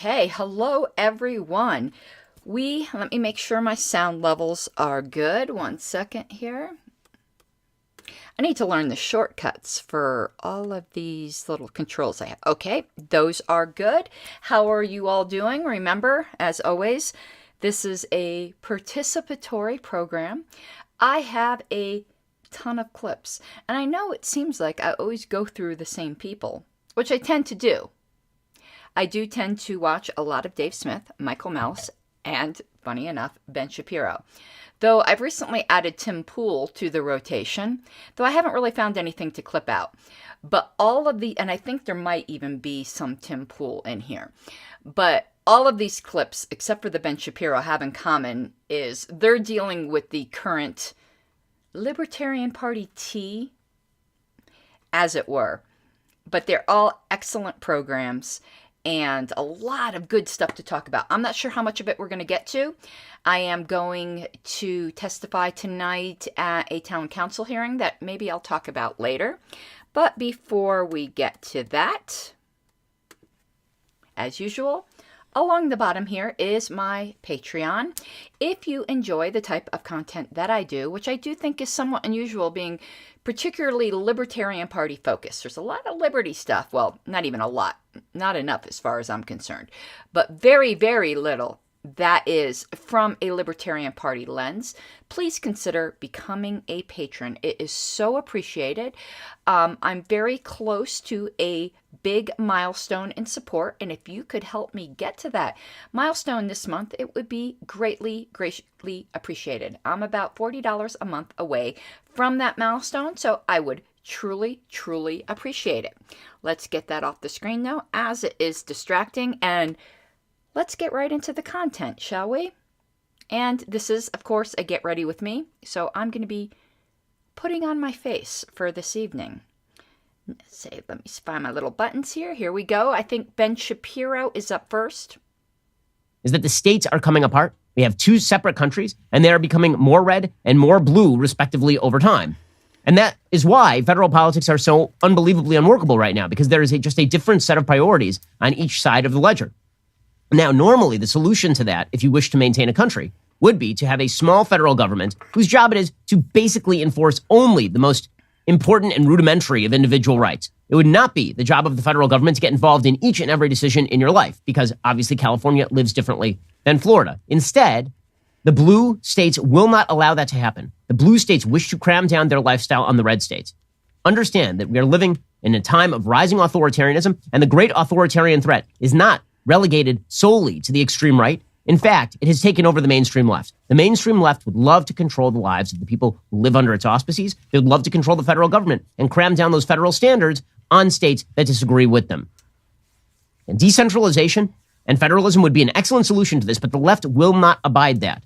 Okay, hello everyone. Let me make sure my sound levels are good. 1 second here. I need to learn the shortcuts for all of these little controls I have. Okay, those are good. How are you all doing? Remember, as always, this is a participatory program. I have a ton of clips, and I know it seems like I always go through the same people, which I tend to do. I do tend to watch a lot of Dave Smith, Michael Malice, and, funny enough, Ben Shapiro. Though I've recently added Tim Pool to the rotation, though I haven't really found anything to clip out. But all of and I think there might even be some Tim Pool in here. But all of these clips, except for the Ben Shapiro, have in common is they're dealing with the current Libertarian Party tea, as it were. But they're all excellent programs and a lot of good stuff to talk about. I'm not sure how much of it we're going to get to. I am going to testify tonight at a town council hearing that maybe I'll talk about later. But before we get to that, as usual, along the bottom here is my Patreon. If you enjoy the type of content that I do, which I do think is somewhat unusual, being particularly Libertarian Party focused. There's a lot of liberty stuff. Well, not even a lot. Not enough as far as I'm concerned. But very, very little that is from a Libertarian Party lens. Please consider becoming a patron. It is so appreciated. I'm very close to a big milestone in support, and if you could help me get to that milestone this month, it would be greatly appreciated. I'm about $40 a month away from that milestone, so I would truly appreciate it. Let's get that off the screen now, as it is distracting, and let's get right into the content, shall we? And this is, of course, a get ready with me, so I'm going to be putting on my face for this evening. Let me find my little buttons here. Here we go. I think Ben Shapiro is up first. Is that the states are coming apart. We have two separate countries, and they are becoming more red and more blue, respectively, over time. And that is why federal politics are so unbelievably unworkable right now, because there is just a different set of priorities on each side of the ledger. Now, normally, the solution to that, if you wish to maintain a country, would be to have a small federal government whose job it is to basically enforce only the most important and rudimentary of individual rights. It would not be the job of the federal government to get involved in each and every decision in your life, because obviously California lives differently than Florida. Instead, the blue states will not allow that to happen. The blue states wish to cram down their lifestyle on the red states. Understand that we are living in a time of rising authoritarianism, and the great authoritarian threat is not relegated solely to the extreme right. In fact, it has taken over the mainstream left. The mainstream left would love to control the lives of the people who live under its auspices. They would love to control the federal government and cram down those federal standards on states that disagree with them. And decentralization and federalism would be an excellent solution to this, but the left will not abide that.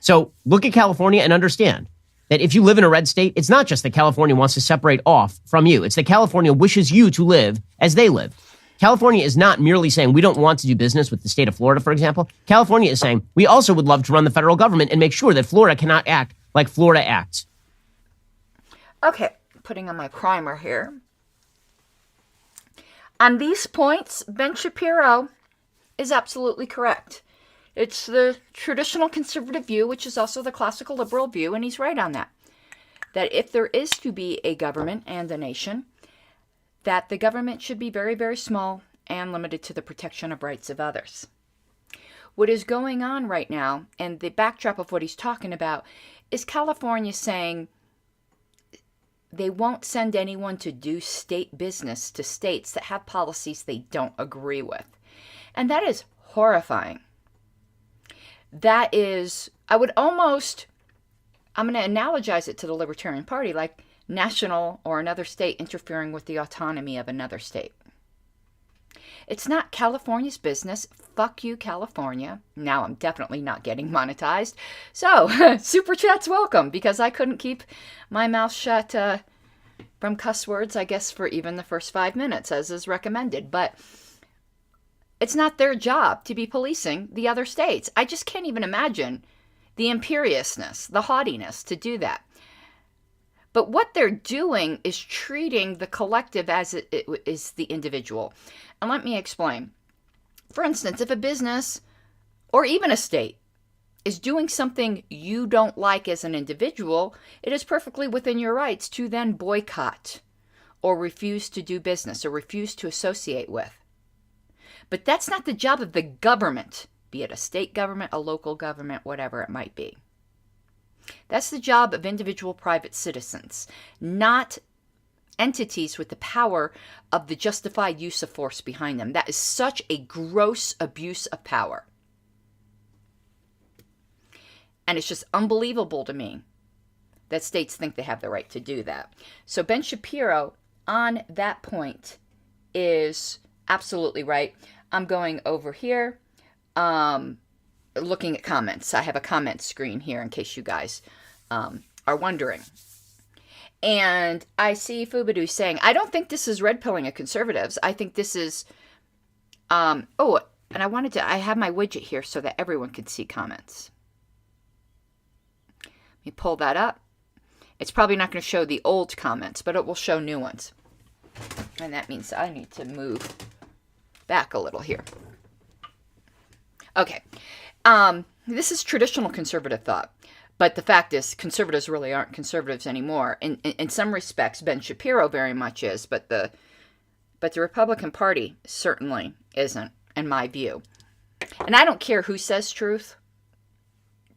So look at California and understand that if you live in a red state, it's not just that California wants to separate off from you. It's that California wishes you to live as they live. California is not merely saying we don't want to do business with the state of Florida, for example. California is saying we also would love to run the federal government and make sure that Florida cannot act like Florida acts. Okay, putting on my primer here. On these points, Ben Shapiro is absolutely correct. It's the traditional conservative view, which is also the classical liberal view, and he's right on that. That if there is to be a government and a nation, that the government should be very, very small and limited to the protection of rights of others. What is going on right now, and the backdrop of what he's talking about, is California saying they won't send anyone to do state business to states that have policies they don't agree with. And that is horrifying. That is, I'm going to analogize it to the Libertarian Party, like national or another state interfering with the autonomy of another state. It's not California's business. Fuck you, California. Now I'm definitely not getting monetized. So, super chats welcome, because I couldn't keep my mouth shut from cuss words, I guess, for even the first 5 minutes, as is recommended. But it's not their job to be policing the other states. I just can't even imagine the imperiousness, the haughtiness to do that. But what they're doing is treating the collective as it is the individual. And let me explain. For instance, if a business or even a state is doing something you don't like as an individual, it is perfectly within your rights to then boycott or refuse to do business or refuse to associate with. But that's not the job of the government, be it a state government, a local government, whatever it might be. That's the job of individual private citizens, not entities with the power of the justified use of force behind them. That is such a gross abuse of power. And it's just unbelievable to me that states think they have the right to do that. So Ben Shapiro on that point is absolutely right. I'm going over here, looking at comments. I have a comment screen here in case you guys are wondering. And I see Fubadu saying, I don't think this is red pilling of conservatives. I think this is, and I have my widget here so that everyone can see comments. Let me pull that up. It's probably not going to show the old comments, but it will show new ones. And that means I need to move back a little here. Okay. This is traditional conservative thought. But the fact is, conservatives really aren't conservatives anymore. In some respects, Ben Shapiro very much is, but the Republican Party certainly isn't, in my view. And I don't care who says truth.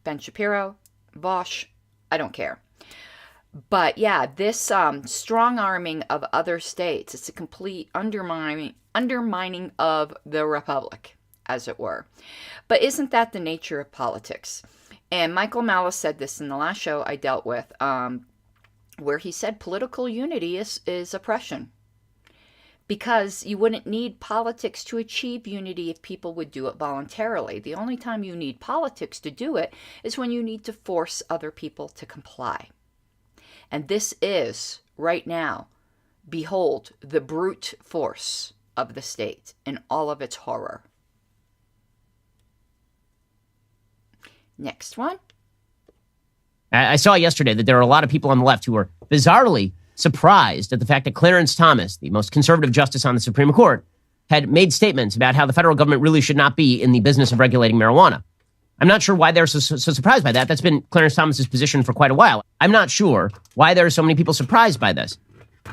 Ben Shapiro, Bosch, I don't care. But yeah, this strong-arming of other states, it's a complete undermining of the republic, as it were. But isn't that the nature of politics? And Michael Malice said this in the last show I dealt with, where he said political unity is oppression. Because you wouldn't need politics to achieve unity if people would do it voluntarily. The only time you need politics to do it is when you need to force other people to comply. And this is, right now, behold, the brute force of the state in all of its horror. Next one. I saw yesterday that there are a lot of people on the left who are bizarrely surprised at the fact that Clarence Thomas, the most conservative justice on the Supreme Court, had made statements about how the federal government really should not be in the business of regulating marijuana. I'm not sure why they're so surprised by that. That's been Clarence Thomas's position for quite a while. I'm not sure why there are so many people surprised by this.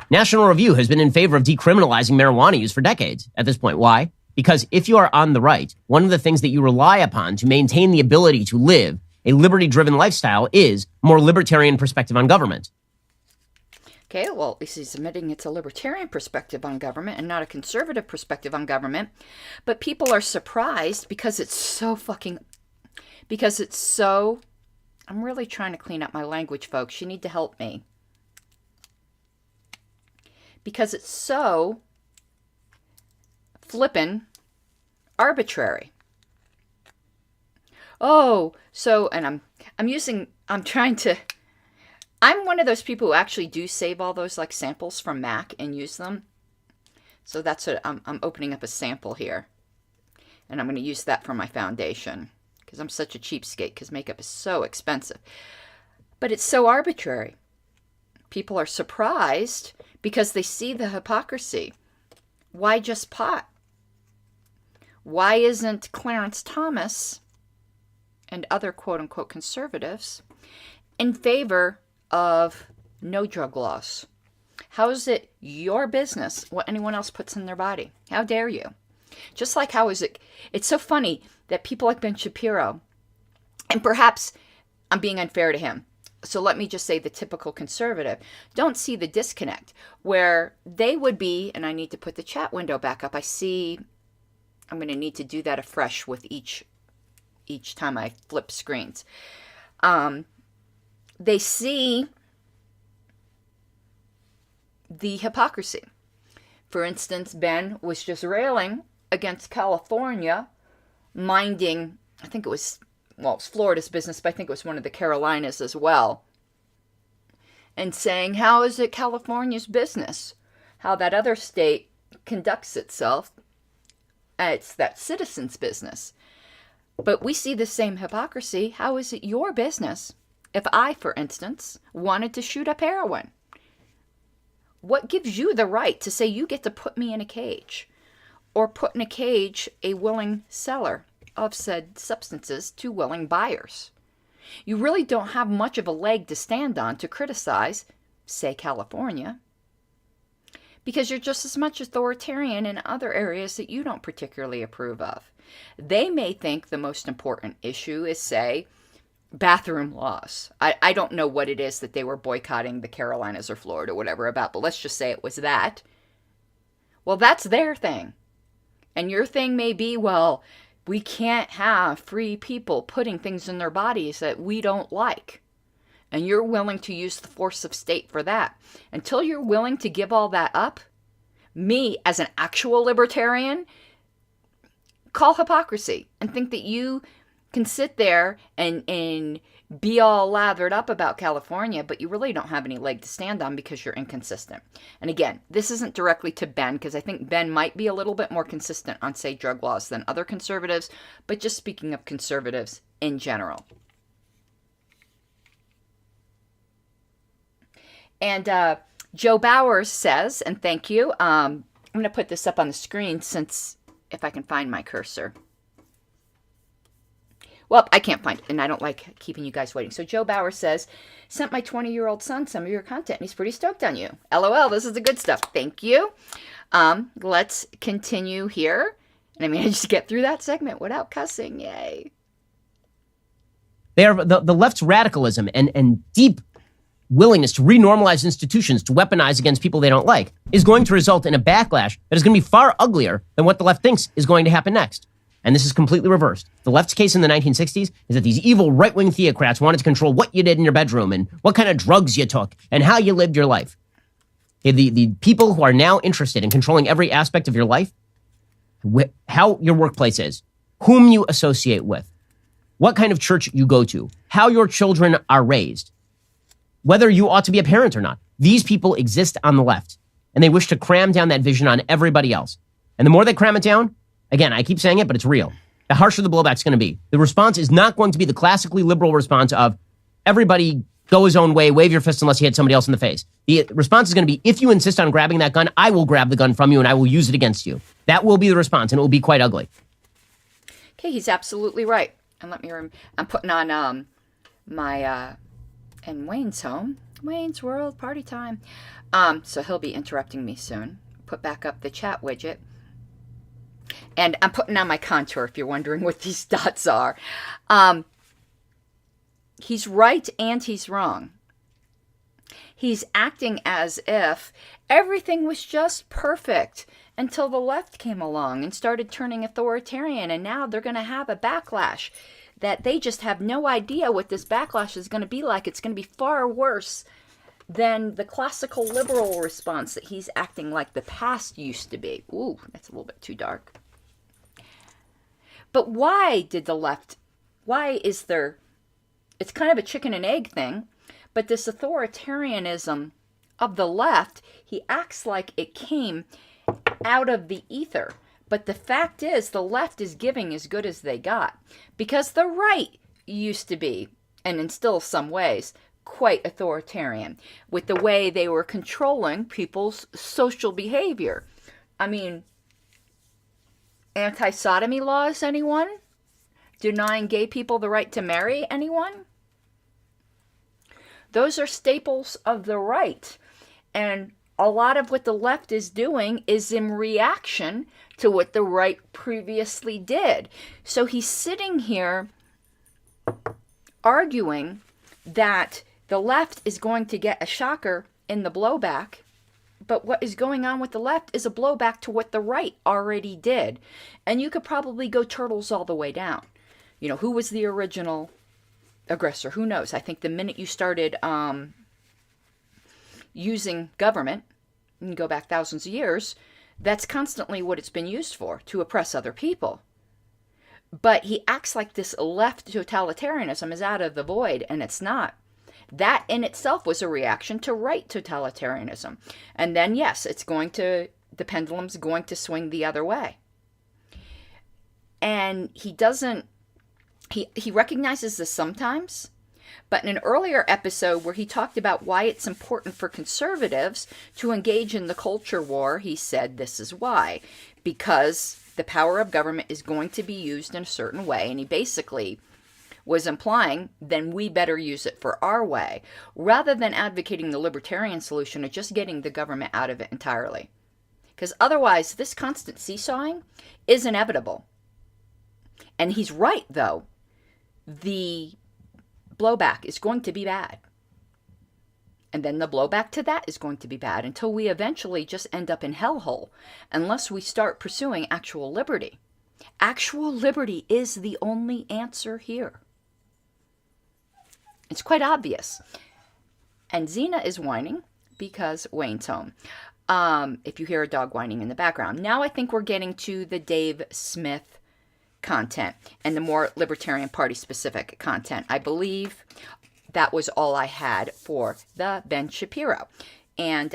National Review has been in favor of decriminalizing marijuana use for decades at this point. Why? Because if you are on the right, one of the things that you rely upon to maintain the ability to live a liberty-driven lifestyle is more libertarian perspective on government. Okay, well, at least he's admitting it's a libertarian perspective on government and not a conservative perspective on government. But people are surprised because it's so I'm really trying to clean up my language, folks. You need to help me. Because it's so flippin' arbitrary. Oh, so, and I'm one of those people who actually do save all those like samples from Mac and use them. So that's what I'm opening up a sample here. And I'm going to use that for my foundation. Because I'm such a cheapskate, because makeup is so expensive. But it's so arbitrary. People are surprised because they see the hypocrisy. Why just pot? Why isn't Clarence Thomas and other quote-unquote conservatives in favor of no drug laws? How is it your business what anyone else puts in their body? How dare you? Just like how is it... It's so funny that people like Ben Shapiro, and perhaps I'm being unfair to him, so let me just say the typical conservative, don't see the disconnect where they would be, and I need to put the chat window back up. I'm going to need to do that afresh with each time I flip screens. They see the hypocrisy. For instance, Ben was just railing against California minding, I think it was Florida's business, but I think it was one of the Carolinas as well. And saying, how is it California's business? How that other state conducts itself. It's that citizen's business. But we see the same hypocrisy. How is it your business if I, for instance, wanted to shoot up heroin? What gives you the right to say you get to put me in a cage? or put in a cage a willing seller of said substances to willing buyers. You really don't have much of a leg to stand on to criticize, say, California, because you're just as much authoritarian in other areas that you don't particularly approve of. They may think the most important issue is, say, bathroom laws. I don't know what it is that they were boycotting the Carolinas or Florida or whatever about, but let's just say it was that. Well, that's their thing. And your thing may be, well, we can't have free people putting things in their bodies that we don't like. And you're willing to use the force of state for that. Until you're willing to give all that up, me, as an actual libertarian, call hypocrisy and think that you can sit there and be all lathered up about California, but you really don't have any leg to stand on because you're inconsistent. And again, this isn't directly to Ben, because I think Ben might be a little bit more consistent on, say, drug laws than other conservatives, but just speaking of conservatives in general. And Joe Bowers says, and thank you, I'm going to put this up on the screen since, if I can find my cursor. Well, I can't find it, and I don't like keeping you guys waiting. So Joe Bauer says, sent my 20-year-old son some of your content, and he's pretty stoked on you. LOL, this is the good stuff. Thank you. Let's continue here. And I managed to get through that segment without cussing. Yay. They are the left's radicalism and deep willingness to renormalize institutions to weaponize against people they don't like is going to result in a backlash that is going to be far uglier than what the left thinks is going to happen next. And this is completely reversed. The left's case in the 1960s is that these evil right-wing theocrats wanted to control what you did in your bedroom and what kind of drugs you took and how you lived your life. The people who are now interested in controlling every aspect of your life, how your workplace is, whom you associate with, what kind of church you go to, how your children are raised, whether you ought to be a parent or not. These people exist on the left, and they wish to cram down that vision on everybody else. And the more they cram it down, again, I keep saying it, but it's real, the harsher the blowback's going to be. The response is not going to be the classically liberal response of everybody go his own way, wave your fist unless you hit somebody else in the face. The response is going to be, if you insist on grabbing that gun, I will grab the gun from you and I will use it against you. That will be the response, and it will be quite ugly. Okay, he's absolutely right. And let me, I'm putting on my, in Wayne's home, Wayne's World, party time. So he'll be interrupting me soon. Put back up the chat widget. And I'm putting on my contour if you're wondering what these dots are. He's right and he's wrong. He's acting as if everything was just perfect until the left came along and started turning authoritarian. And now they're going to have a backlash that they just have no idea what this backlash is going to be like. It's going to be far worse than the classical liberal response that he's acting like the past used to be. Ooh, that's a little bit too dark. But why did the left, why is there, it's kind of a chicken and egg thing, but this authoritarianism of the left, he acts like it came out of the ether. But the fact is, the left is giving as good as they got. Because the right used to be, and in still some ways, quite authoritarian with the way they were controlling people's social behavior. I mean, anti-sodomy laws, anyone? Denying gay people the right to marry, anyone? Those are staples of the right. And a lot of what the left is doing is in reaction to what the right previously did. So he's sitting here arguing that the left is going to get a shocker in the blowback. But what is going on with the left is a blowback to what the right already did. And you could probably go turtles all the way down. You know, who was the original aggressor? Who knows? I think the minute you started using government, you can go back thousands of years, that's constantly what it's been used for, to oppress other people. But he acts like this left totalitarianism is out of the void, and it's not. That in itself was a reaction to right totalitarianism. And then, yes, the pendulum's going to swing the other way. And he recognizes this sometimes, But in an earlier episode where he talked about why it's important for conservatives to engage in the culture war, he said this is why. Because the power of government is going to be used in a certain way, and he basically was implying then we better use it for our way, rather than advocating the libertarian solution of just getting the government out of it entirely. Because otherwise, this constant seesawing is inevitable. And he's right, though. The blowback is going to be bad. And then the blowback to that is going to be bad until we eventually just end up in hellhole, unless we start pursuing actual liberty. Actual liberty is the only answer here. It's quite obvious. And Xena is whining because Wayne's home. If you hear a dog whining in the background. Now I think we're getting to the Dave Smith content and the more Libertarian Party specific content. I believe that was all I had for the Ben Shapiro. And,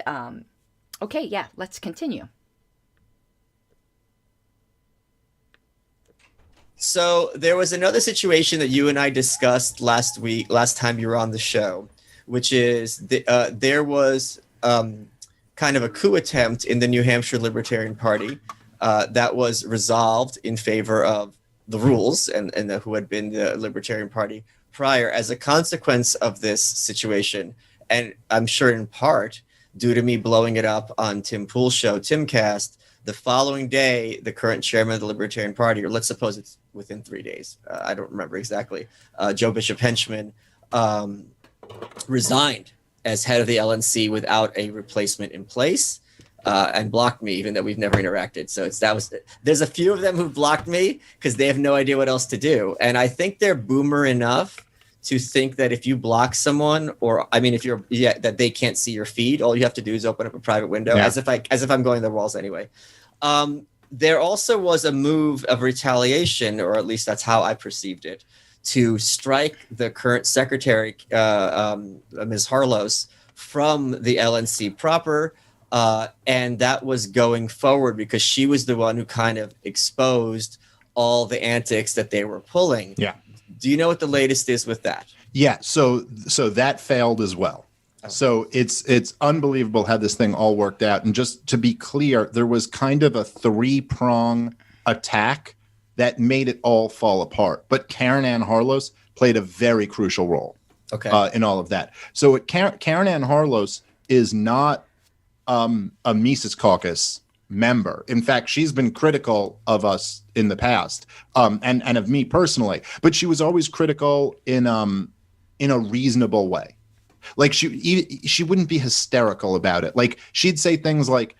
okay, yeah, let's continue. So there was another situation that you and I discussed last time you were on the show, which is there was kind of a coup attempt in the New Hampshire Libertarian Party that was resolved in favor of the rules and who had been the Libertarian Party prior as a consequence of this situation. And I'm sure in part due to me blowing it up on Tim Pool's show, Timcast, the following day, the current chairman of the Libertarian Party, or let's suppose it's within 3 days, I don't remember exactly, Joe Bishop Henchman resigned as head of the LNC without a replacement in place. And blocked me, even though we've never interacted. So there's a few of them who blocked me because they have no idea what else to do. And I think they're boomer enough to think that if you block someone, or I mean, that they can't see your feed, all you have to do is open up a private window, as if I'm going to the walls anyway. There also was a move of retaliation, or at least that's how I perceived it, to strike the current secretary, Ms. Harlos, from the LNC proper. And that was going forward because she was the one who kind of exposed all the antics that they were pulling. Yeah. Do you know what the latest is with that? Yeah. So that failed as well. Oh. So it's unbelievable how this thing all worked out. And just to be clear, there was kind of a 3-prong attack that made it all fall apart. But Karen Ann Harlos played a very crucial role in all of that. So Karen Ann Harlos is not a Mises Caucus member. In fact, she's been critical of us in the past, and of me personally. But she was always critical in a reasonable way. Like she wouldn't be hysterical about it. Like she'd say things like,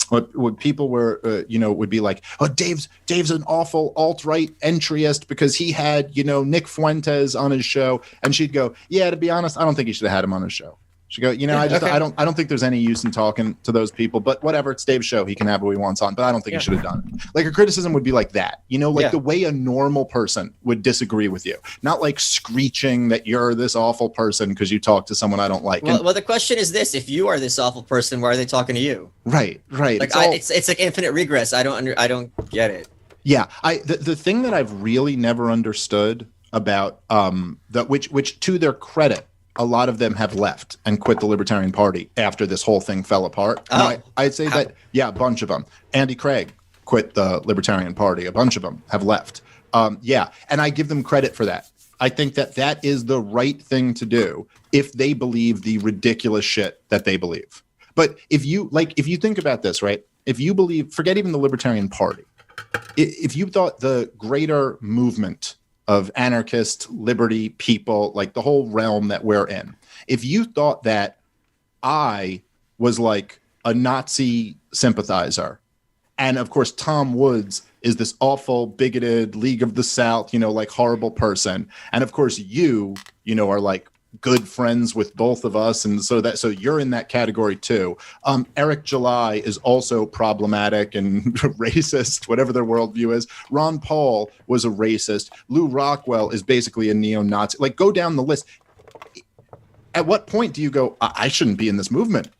what people were, would be like, oh, Dave's an awful alt-right entryist because he had, Nick Fuentes on his show, and she'd go, yeah, to be honest, I don't think he should have had him on his show. She go, I don't think there's any use in talking to those people, but whatever, it's Dave's show. He can have what he wants on, but I don't think he should have done it. Like a criticism would be like that, the way a normal person would disagree with you, not like screeching that you're this awful person because you talk to someone I don't like. Well, the question is this: if you are this awful person, why are they talking to you? Right. Like it's like infinite regress. I don't get it. Yeah, the thing that I've really never understood about which to their credit, a lot of them have left and quit the Libertarian Party after this whole thing fell apart. I'd say that, a bunch of them. Andy Craig quit the Libertarian Party. A bunch of them have left. And I give them credit for that. I think that is the right thing to do if they believe the ridiculous shit that they believe. But if you think about this, right? If you believe, forget even the Libertarian Party, if you thought the greater movement of anarchist liberty people, like the whole realm that we're in, if you thought that I was like a Nazi sympathizer, and of course Tom Woods is this awful, bigoted League of the South, like horrible person, and of course you are like good friends with both of us, and so you're in that category too. Eric July is also problematic and racist, whatever their worldview is. Ron Paul was a racist. Lou Rockwell is basically a neo-Nazi. Like, go down the list. At what point do you go, I shouldn't be in this movement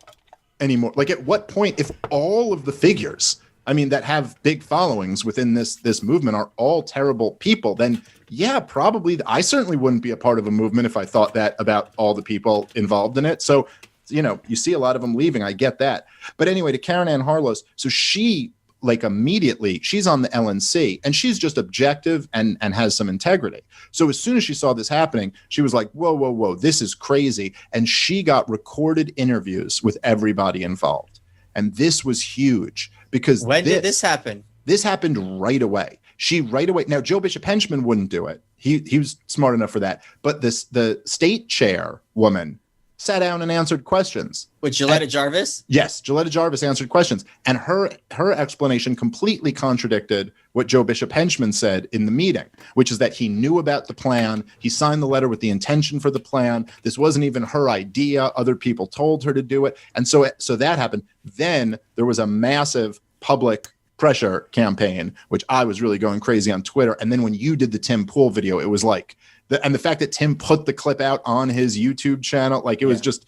anymore? Like, at what point, if all of the figures, I mean, that have big followings within this movement are all terrible people, then yeah, probably I certainly wouldn't be a part of a movement if I thought that about all the people involved in it. So, you see a lot of them leaving. I get that. But anyway, to Karen Ann Harlos, so she immediately, she's on the LNC and she's just objective and has some integrity. So as soon as she saw this happening, she was like, whoa, whoa, whoa, this is crazy. And she got recorded interviews with everybody involved. And this was huge because when did this happen? This happened right away. Now, Joe Bishop Henchman wouldn't do it. He was smart enough for that. But the state chair woman sat down and answered questions. With Gilletta Jarvis? Yes, Gilletta Jarvis answered questions. And her explanation completely contradicted what Joe Bishop Henchman said in the meeting, which is that he knew about the plan. He signed the letter with the intention for the plan. This wasn't even her idea. Other people told her to do it. And so that happened. Then there was a massive public pressure campaign, which I was really going crazy on Twitter. And then when you did the Tim Pool video, it was like, and the fact that Tim put the clip out on his YouTube channel, like it was just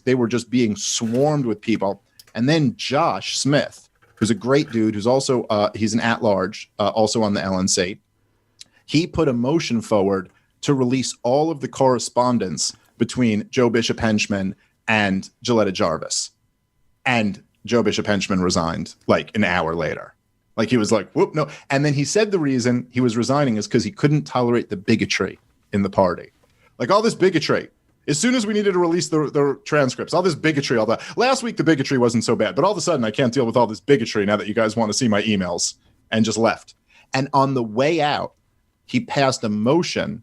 they were just being swarmed with people. And then Josh Smith, who's a great dude, who's also he's an at-large, also on the LNC. He put a motion forward to release all of the correspondence between Joe Bishop Henchman and Gilletta Jarvis, and Joe Bishop Henchman resigned like an hour later. Like he was like, whoop, no. And then he said the reason he was resigning is because he couldn't tolerate the bigotry in the party. Like all this bigotry. As soon as we needed to release the transcripts, all this bigotry, all that. Last week, the bigotry wasn't so bad. But all of a sudden, I can't deal with all this bigotry now that you guys want to see my emails, and just left. And on the way out, he passed a motion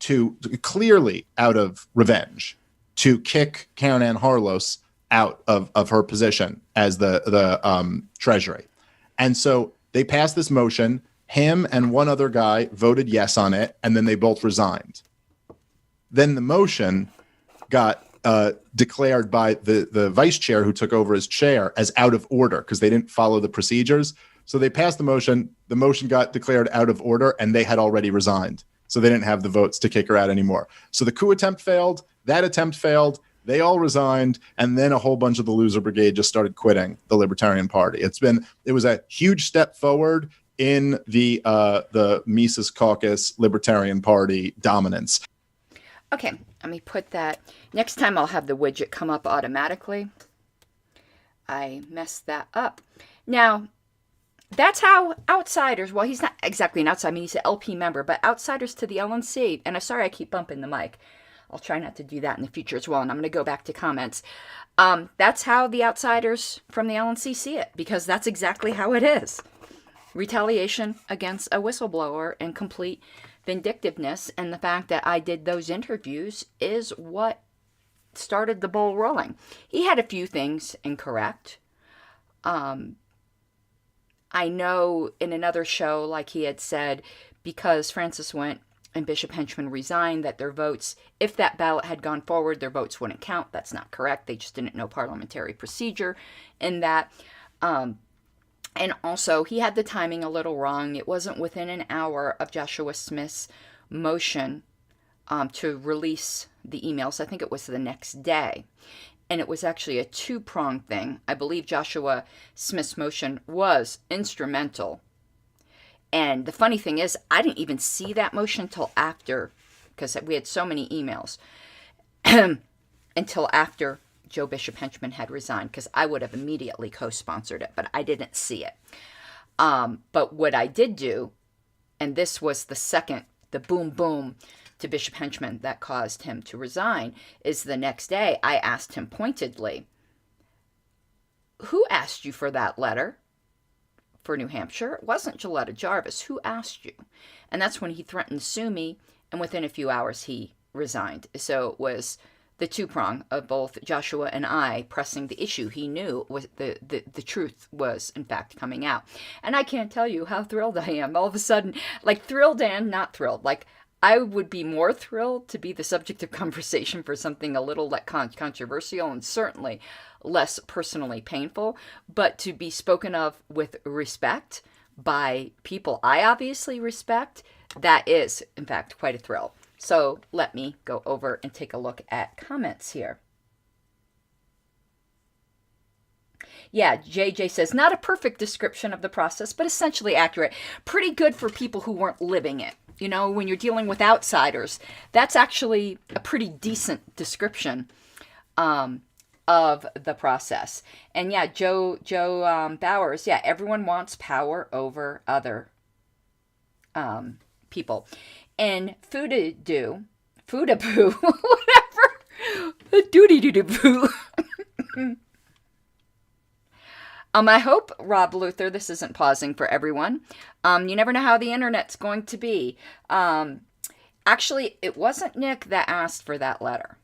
to clearly out of revenge to kick Karen Ann Harlos out of her position as the treasury. And so they passed this motion. Him and one other guy voted yes on it, and then they both resigned. Then the motion got declared by the vice chair who took over as chair as out of order because they didn't follow the procedures. So they passed the motion. The motion got declared out of order, and they had already resigned. So they didn't have the votes to kick her out anymore. So the coup attempt failed. That attempt failed. They all resigned, and then a whole bunch of the loser brigade just started quitting the Libertarian Party. It was a huge step forward in the Mises Caucus Libertarian Party dominance. Okay, let me put that. Next time I'll have the widget come up automatically. I messed that up. Now, that's how outsiders, well, he's not exactly an outsider. I mean, he's an LP member, but outsiders to the LNC, and I'm sorry I keep bumping the mic. I'll try not to do that in the future as well, and I'm going to go back to comments. That's how the outsiders from the LNC see it, because that's exactly how it is. Retaliation against a whistleblower and complete vindictiveness, and the fact that I did those interviews is what started the ball rolling. He had a few things incorrect. I know in another show, like he had said, because Francis went and Bishop Henchman resigned, that their votes, if that ballot had gone forward, their votes wouldn't count. That's not correct. They just didn't know parliamentary procedure in that. And also, he had the timing a little wrong. It wasn't within an hour of Joshua Smith's motion to release the emails. I think it was the next day. And it was actually a two-pronged thing. I believe Joshua Smith's motion was instrumental. And the funny thing is, I didn't even see that motion until after, because we had so many emails, until after Joe Bishop Henchman had resigned, because I would have immediately co-sponsored it, but I didn't see it. But what I did do, and this was the boom boom to Bishop Henchman that caused him to resign, is the next day I asked him pointedly, who asked you for that letter? For New Hampshire, it wasn't Gilletta Jarvis. Who asked you? And that's when he threatened to sue me, and within a few hours he resigned. So it was the two-prong of both Joshua and I pressing the issue. He knew was the truth was, in fact, coming out. And I can't tell you how thrilled I am. All of a sudden, like thrilled and not thrilled. Like, I would be more thrilled to be the subject of conversation for something a little less controversial and certainly less personally painful, but to be spoken of with respect by people I obviously respect, that is, in fact, quite a thrill. So let me go over and take a look at comments here. Yeah, JJ says, not a perfect description of the process, but essentially accurate. Pretty good for people who weren't living it. You know, when you're dealing with outsiders, that's actually a pretty decent description of the process. And yeah, Joe Bowers, yeah, everyone wants power over other people. And Foodaboo, whatever, doody-doo-doo-boo. I hope, Rob Luther, this isn't pausing for everyone. You never know how the internet's going to be. Actually, it wasn't Nick that asked for that letter.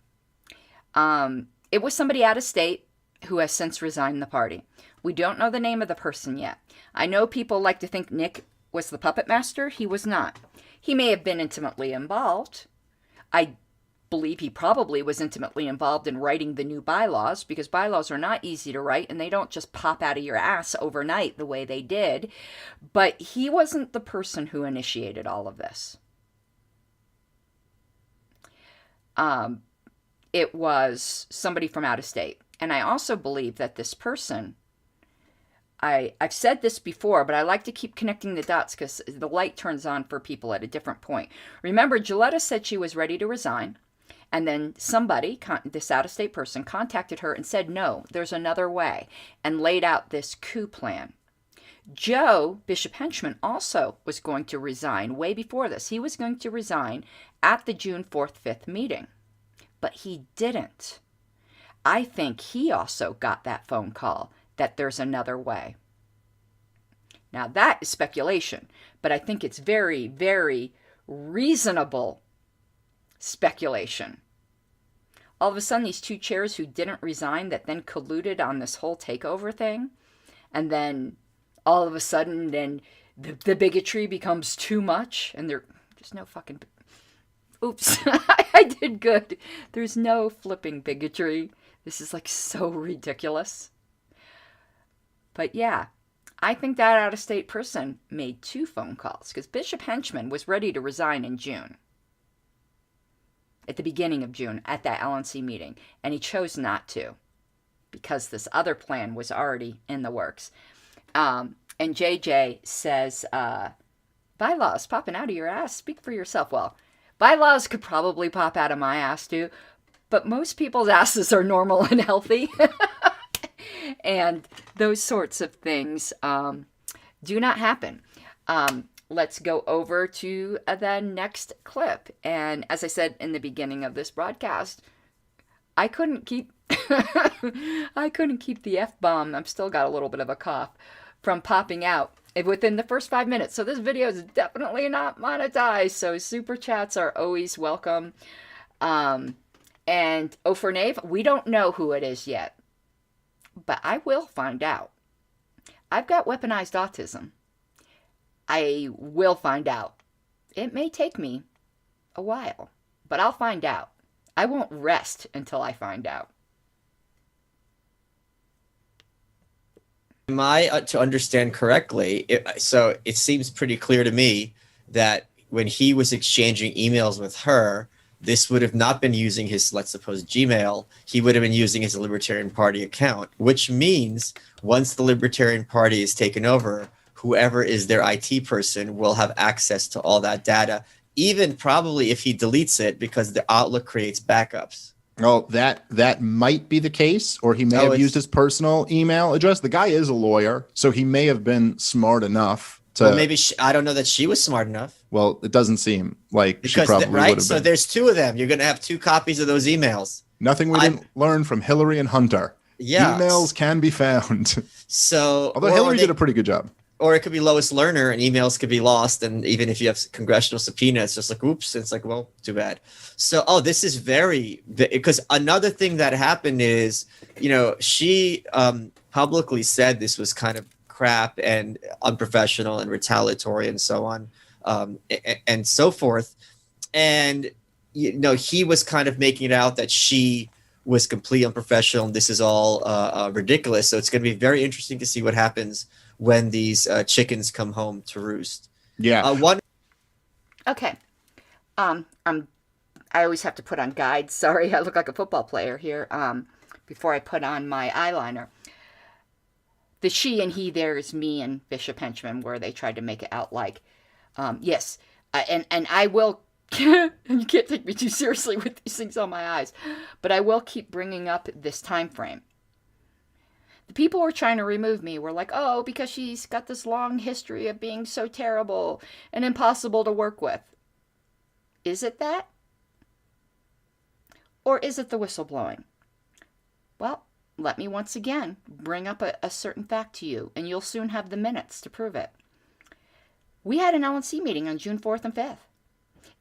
It was somebody out of state who has since resigned the party. We don't know the name of the person yet. I know people like to think Nick was the puppet master. He was not. He may have been intimately involved. I believe he probably was intimately involved in writing the new bylaws, because bylaws are not easy to write and they don't just pop out of your ass overnight the way they did. But he wasn't the person who initiated all of this. It was somebody from out of state. And I also believe that this person, I've said this before, but I like to keep connecting the dots because the light turns on for people at a different point. Remember, Gilletta said she was ready to resign. And then somebody, this out-of-state person, contacted her and said, no, there's another way, and laid out this coup plan. Joe, Bishop Henchman, also was going to resign way before this. He was going to resign at the June 4th, 5th meeting, but he didn't. I think he also got that phone call that there's another way. Now, that is speculation, but I think it's very, very reasonable speculation. All of a sudden, these two chairs who didn't resign that then colluded on this whole takeover thing, and then all of a sudden, then the bigotry becomes too much, and there's no fucking... Oops, I did good. There's no flipping bigotry. This is like so ridiculous. But yeah, I think that out-of-state person made 2 phone calls, because Bishop Henchman was ready to resign in June. At the beginning of June, at that LNC meeting. And he chose not to, because this other plan was already in the works. And JJ says, bylaws popping out of your ass, speak for yourself. Well, bylaws could probably pop out of my ass too, but most people's asses are normal and healthy. And those sorts of things do not happen. Let's go over to the next clip. And as I said in the beginning of this broadcast, I couldn't keep the F-bomb, I've still got a little bit of a cough, from popping out within the first 5 minutes. So this video is definitely not monetized, so super chats are always welcome. And Ofernave, we don't know who it is yet, but I will find out. I've got weaponized autism. I will find out. It may take me a while, but I'll find out. I won't rest until I find out. Am I to understand correctly? So it seems pretty clear to me that when he was exchanging emails with her, this would have not been using his, let's suppose, Gmail. He would have been using his Libertarian Party account, which means once the Libertarian Party is taken over, whoever is their IT person will have access to all that data, even probably if he deletes it, because the Outlook creates backups. Well, that might be the case, or he may have used his personal email address. The guy is a lawyer, so he may have been smart enough to... Well, maybe I don't know that she was smart enough. Well, it doesn't seem like she probably would have been. So there's 2 of them. You're going to have 2 copies of those emails. Nothing we didn't learn from Hillary and Hunter. Yeah. Emails can be found. So, although Hillary did a pretty good job. Or it could be Lois Lerner, and emails could be lost. And even if you have congressional subpoena, it's just like, oops, it's like, well, too bad. So, this is because another thing that happened is, she publicly said this was kind of crap and unprofessional and retaliatory and so on, and so forth. And, he was kind of making it out that she was completely unprofessional and this is all ridiculous. So it's going to be very interesting to see what happens when these chickens come home to roost. Yeah. Okay. I always have to put on guides. Sorry, I look like a football player here. Before I put on my eyeliner. the she and he there is me and Bishop Henchman, where they tried to make it out like, yes, and I will, and you can't take me too seriously with these things on my eyes, but I will keep bringing up this time frame. The people who are trying to remove me were like, oh, because she's got this long history of being so terrible and impossible to work with. Is it that? Or is it the whistleblowing? Well, let me once again bring up a certain fact to you, and you'll soon have the minutes to prove it. We had an LNC meeting on June 4th and 5th,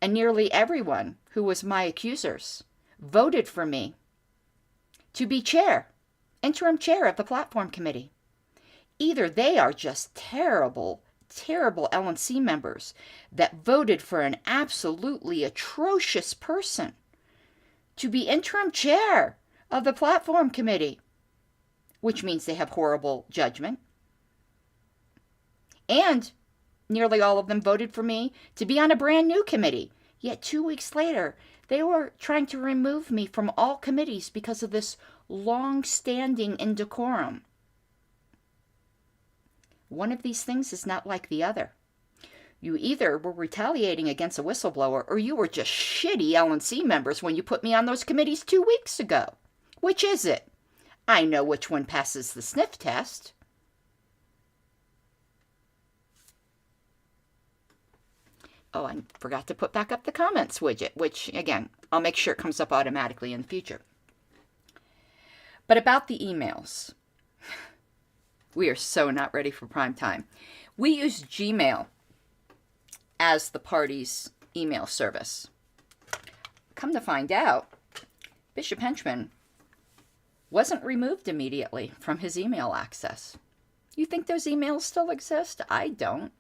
and nearly everyone who was my accusers voted for me to be interim chair of the platform committee. Either they are just terrible LNC members that voted for an absolutely atrocious person to be interim chair of the platform committee, which means they have horrible judgment. And nearly all of them voted for me to be on a brand new committee. Yet 2 weeks later, they were trying to remove me from all committees because of this long-standing indecorum. One of these things is not like the other. You either were retaliating against a whistleblower, or you were just shitty LNC members when you put me on those committees 2 weeks ago. Which is it? I know which one passes the sniff test. Oh, I forgot to put back up the comments widget, which, again, I'll make sure it comes up automatically in the future. But about the emails. We are so not ready for prime time. We use Gmail as the party's email service. Come to find out, Bishop Henchman wasn't removed immediately from his email access. You think those emails still exist? I don't.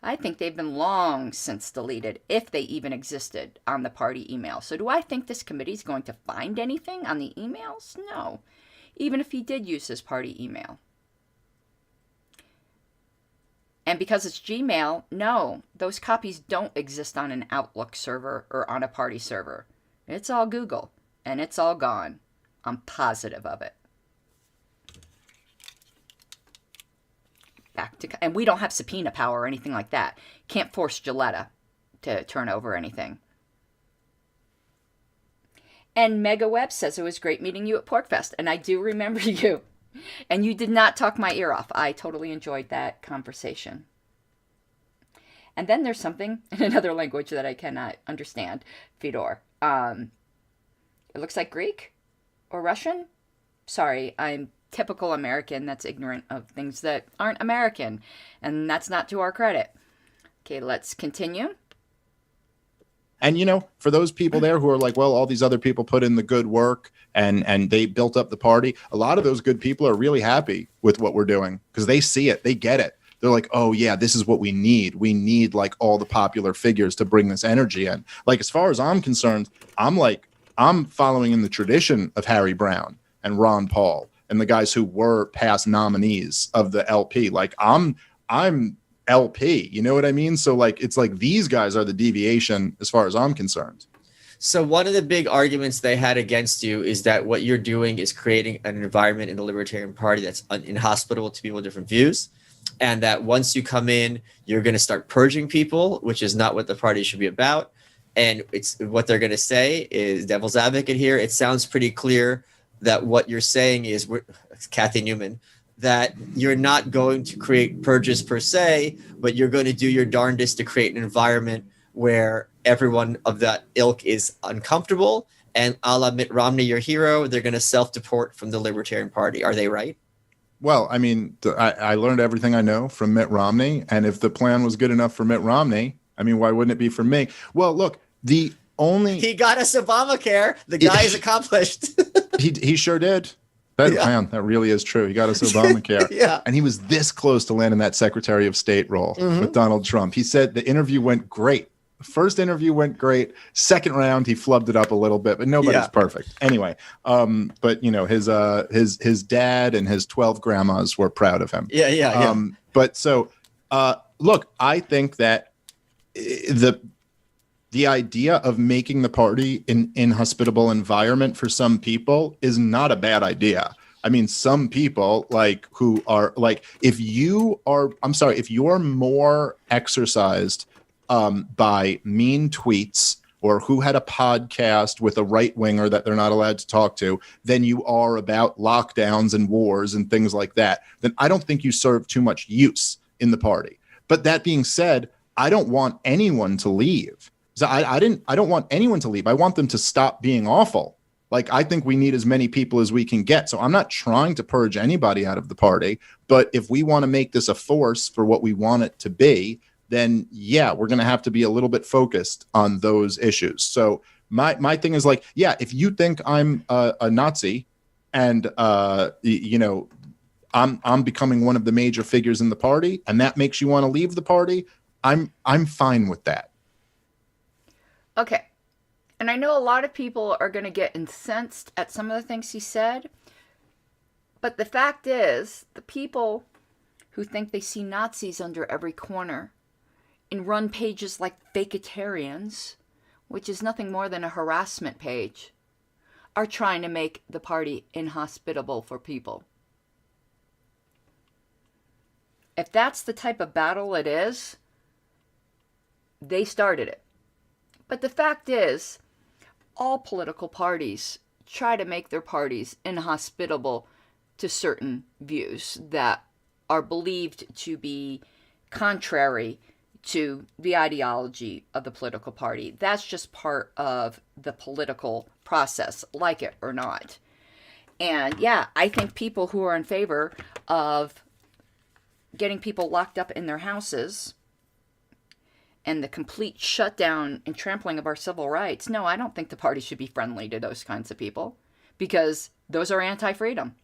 I think they've been long since deleted, if they even existed, on the party email. So do I think this committee is going to find anything on the emails? No. Even if he did use his party email. And because it's Gmail, no, those copies don't exist on an Outlook server or on a party server. It's all Google, and it's all gone. I'm positive of it. And we don't have subpoena power or anything like that. Can't force Gilletta to turn over anything. And Mega Webb says it was great meeting you at PorkFest, and I do remember you. And you did not talk my ear off. I totally enjoyed that conversation. And then there's something in another language that I cannot understand. Fedor. It looks like Greek or Russian. Sorry, I'm typical American that's ignorant of things that aren't American. And that's not to our credit. Okay, let's continue. And, you know, for those people there who are like, well, all these other people put in the good work and they built up the party. A lot of those good people are really happy with what we're doing because they see it. They get it. They're like, oh, yeah, this is what we need. We need like all the popular figures to bring this energy in. Like, as far as I'm concerned, I'm following in the tradition of Harry Brown and Ron Paul and the guys who were past nominees of the LP. Like, I'm LP, you know what I mean? So like, it's like these guys are the deviation as far as I'm concerned. So one of the big arguments they had against you is that what you're doing is creating an environment in the Libertarian Party that's inhospitable to people with different views. And that once you come in, you're going to start purging people, which is not what the party should be about. And it's what they're going to say is devil's advocate here. It sounds pretty clear that what you're saying is, Kathy Newman, that you're not going to create purges per se, but you're going to do your darndest to create an environment where everyone of that ilk is uncomfortable. And a la Mitt Romney, your hero, they're going to self-deport from the Libertarian Party. Are they right? Well, I mean, I learned everything I know from Mitt Romney. And if the plan was good enough for Mitt Romney, I mean, why wouldn't it be for me? Well, look, he got us Obamacare. The guy is accomplished. he sure did. Man, that really is true. He got us Obamacare. Yeah. And he was this close to landing that Secretary of State role with Donald Trump. He said the interview went great. The first interview went great. Second round, he flubbed it up a little bit, but nobody's perfect. Anyway, but you know, his dad and his 12 grandmas were proud of him. Yeah. But so look, I think that the idea of making the party an inhospitable environment for some people is not a bad idea. I mean, some people like who are like, if you are, I'm sorry, if you're more exercised by mean tweets or who had a podcast with a right winger that they're not allowed to talk to than you are about lockdowns and wars and things like that, then I don't think you serve too much use in the party. But that being said, I don't want anyone to leave. So I don't want anyone to leave. I want them to stop being awful. Like, I think we need as many people as we can get. So I'm not trying to purge anybody out of the party. But if we want to make this a force for what we want it to be, then yeah, we're going to have to be a little bit focused on those issues. So my thing is like, yeah, if you think I'm a Nazi and, you know, I'm becoming one of the major figures in the party and that makes you want to leave the party, I'm fine with that. Okay. And I know a lot of people are going to get incensed at some of the things he said. But the fact is, the people who think they see Nazis under every corner and run pages like Faketarians, which is nothing more than a harassment page, are trying to make the party inhospitable for people. If that's the type of battle it is, they started it. But the fact is, all political parties try to make their parties inhospitable to certain views that are believed to be contrary to the ideology of the political party. That's just part of the political process, like it or not. And yeah, I think people who are in favor of getting people locked up in their houses and the complete shutdown and trampling of our civil rights, no, I don't think the party should be friendly to those kinds of people, because those are anti-freedom.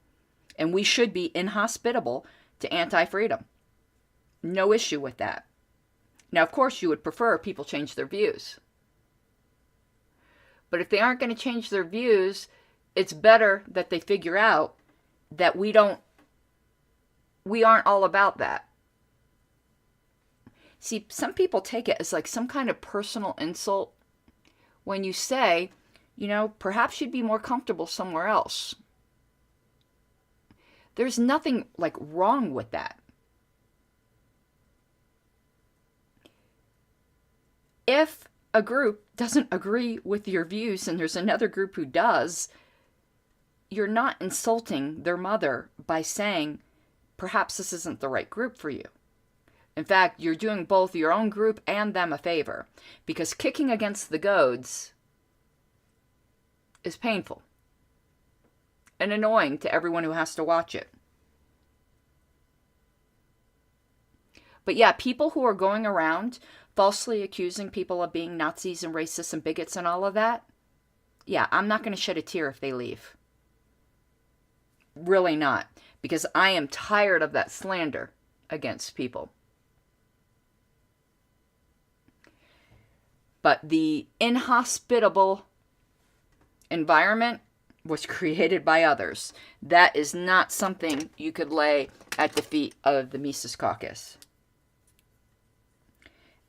And we should be inhospitable to anti-freedom. No issue with that. Now, of course, you would prefer people change their views. But if they aren't going to change their views, it's better that they figure out that we aren't all about that. See, some people take it as like some kind of personal insult when you say, you know, perhaps you'd be more comfortable somewhere else. There's nothing like wrong with that. If a group doesn't agree with your views and there's another group who does, you're not insulting their mother by saying, perhaps this isn't the right group for you. In fact, you're doing both your own group and them a favor, because kicking against the goads is painful and annoying to everyone who has to watch it. But yeah, people who are going around falsely accusing people of being Nazis and racists and bigots and all of that, yeah, I'm not going to shed a tear if they leave. Really not, because I am tired of that slander against people. But the inhospitable environment was created by others. That is not something you could lay at the feet of the Mises Caucus.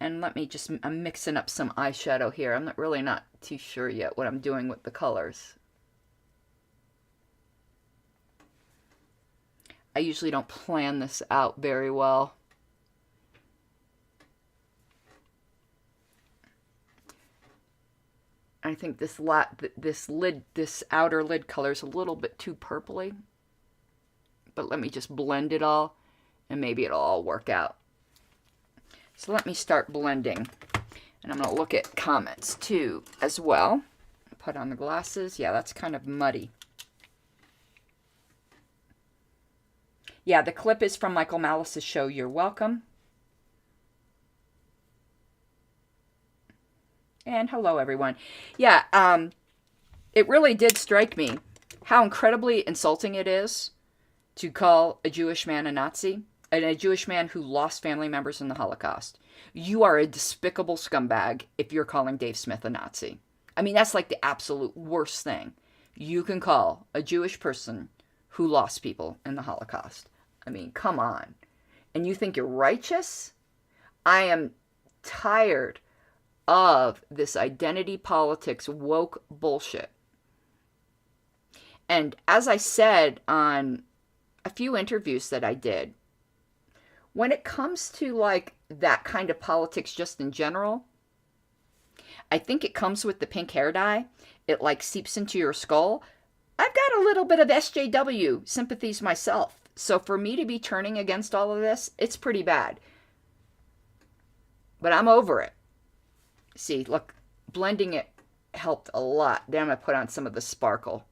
And I'm mixing up some eyeshadow here. I'm really not too sure yet what I'm doing with the colors. I usually don't plan this out very well. I think this outer lid color is a little bit too purpley. But let me just blend it all, and maybe it'll all work out. So let me start blending. And I'm going to look at comments too as well. Put on the glasses. Yeah, that's kind of muddy. Yeah, the clip is from Michael Malice's show, You're Welcome. And hello, everyone. Yeah, it really did strike me how incredibly insulting it is to call a Jewish man a Nazi, and a Jewish man who lost family members in the Holocaust. You are a despicable scumbag if you're calling Dave Smith a Nazi. I mean, that's like the absolute worst thing you can call a Jewish person who lost people in the Holocaust. I mean, come on. And you think you're righteous? I am tired of this identity politics woke bullshit. And as I said on a few interviews that I did, when it comes to like that kind of politics just in general, I think it comes with the pink hair dye. It like seeps into your skull. I've got a little bit of SJW sympathies myself. So for me to be turning against all of this, it's pretty bad. But I'm over it. See, look, blending it helped a lot. Then I'm going to put on some of the sparkle.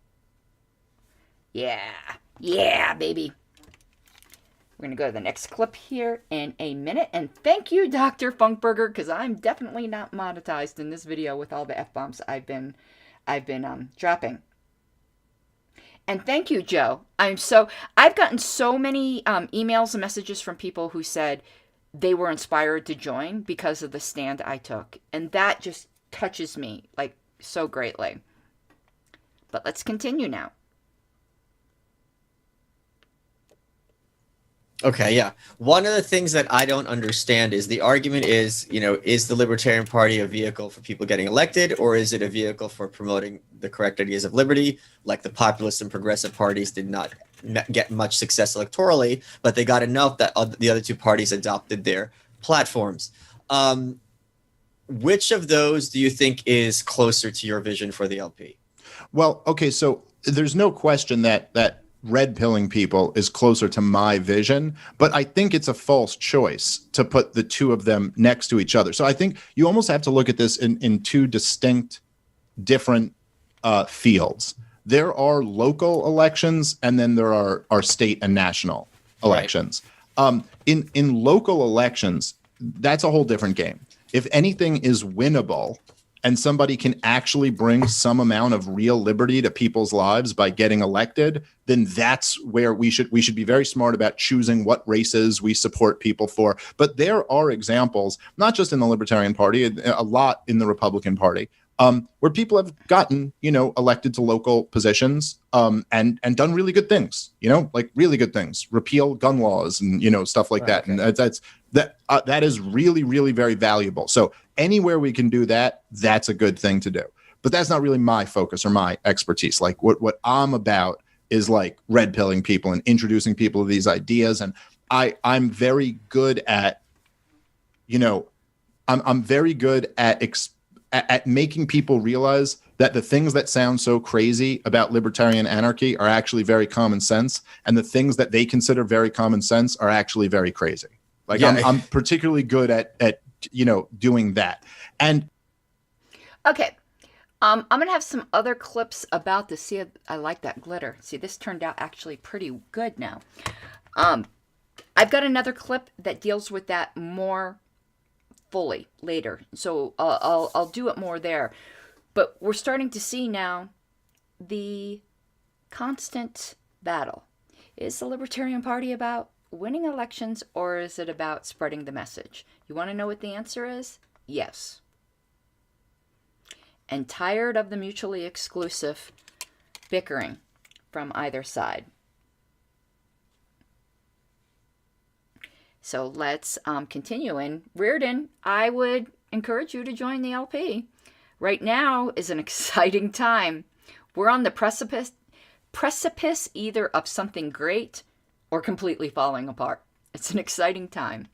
Yeah, baby. We're going to go to the next clip here in a minute. And thank you, Dr. Funkburger, because I'm definitely not monetized in this video with all the F-bombs I've been dropping. And thank you, Joe. I've gotten so many emails and messages from people who said they were inspired to join because of the stand I took. And that just touches me like so greatly. But let's continue now. Okay, yeah. One of the things that I don't understand is the argument is, is the Libertarian Party a vehicle for people getting elected, or is it a vehicle for promoting the correct ideas of liberty? Like the populist and progressive parties did not get much success electorally, but they got enough that the other two parties adopted their platforms. Which of those do you think is closer to your vision for the LP? Well, okay, so there's no question that red pilling people is closer to my vision, but I think it's a false choice to put the two of them next to each other. So I think you almost have to look at this in two distinct, different fields. There are local elections, and then there are state and national elections. Right. In local elections, that's a whole different game. If anything is winnable, and somebody can actually bring some amount of real liberty to people's lives by getting elected, then that's where we should be very smart about choosing what races we support people for. But there are examples, not just in the Libertarian Party, a lot in the Republican Party, where people have gotten, elected to local positions and done really good things, like really good things, repeal gun laws and, stuff like that. Okay. And that is really, really very valuable. So anywhere we can do that, that's a good thing to do. But that's not really my focus or my expertise. Like what I'm about is like red pilling people and introducing people to these ideas. And I'm very good at, I'm very good at making people realize that the things that sound so crazy about libertarian anarchy are actually very common sense, and the things that they consider very common sense are actually very crazy. Like I'm particularly good at doing that. And okay, I'm gonna have some other clips about this. See, I like that glitter. See, this turned out actually pretty good now. I've got another clip that deals with that more fully later, so I'll do it more there. But we're starting to see now the constant battle. Is the Libertarian Party about winning elections, or is it about spreading the message? You want to know what the answer is? Yes. And tired of the mutually exclusive bickering from either side. So let's continue. And Reardon, I would encourage you to join the LP. Right now is an exciting time. We're on the precipice either of something great or completely falling apart. It's an exciting time.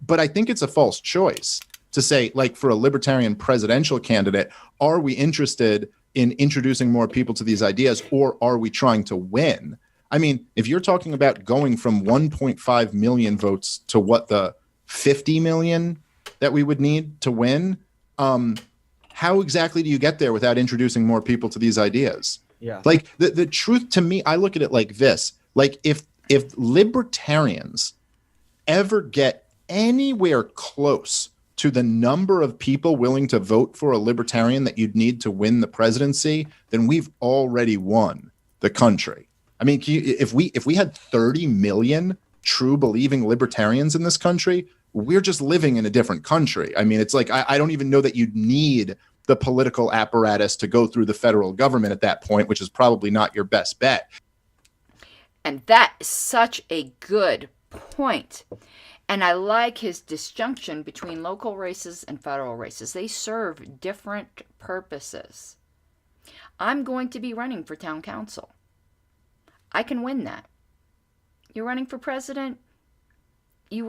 But I think it's a false choice to say, like, for a libertarian presidential candidate, are we interested in introducing more people to these ideas, or are we trying to win? I mean, if you're talking about going from 1.5 million votes to what the 50 million that we would need to win, how exactly do you get there without introducing more people to these ideas? Yeah. Like the truth to me, I look at it like this. Like if libertarians ever get anywhere close to the number of people willing to vote for a libertarian that you'd need to win the presidency, then we've already won the country. I mean, if we had 30 million true believing libertarians in this country, we're just living in a different country. I mean, it's like, I don't even know that you'd need the political apparatus to go through the federal government at that point, which is probably not your best bet. And that is such a good point. And I like his disjunction between local races and federal races. They serve different purposes. I'm going to be running for town council. I can win that. You're running for president, it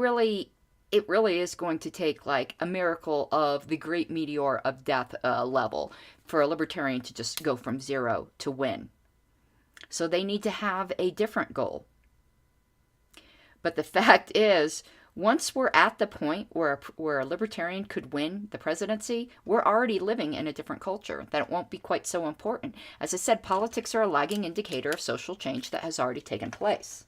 really is going to take like a miracle of the great meteor of death level for a libertarian to just go from 0 to win. So they need to have a different goal. But the fact is, once we're at the point where a libertarian could win the presidency, we're already living in a different culture, that it won't be quite so important. As I said, politics are a lagging indicator of social change that has already taken place.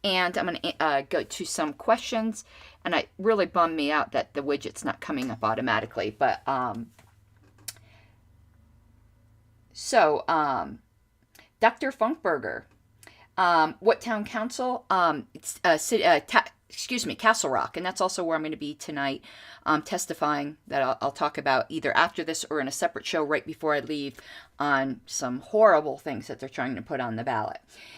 And I'm going to go to some questions, and it really bummed me out that the widget's not coming up automatically. But Dr. Funkberger, what town council? It's Castle Rock, and that's also where I'm going to be tonight, testifying. That I'll talk about either after this or in a separate show right before I leave on some horrible things that they're trying to put on the ballot.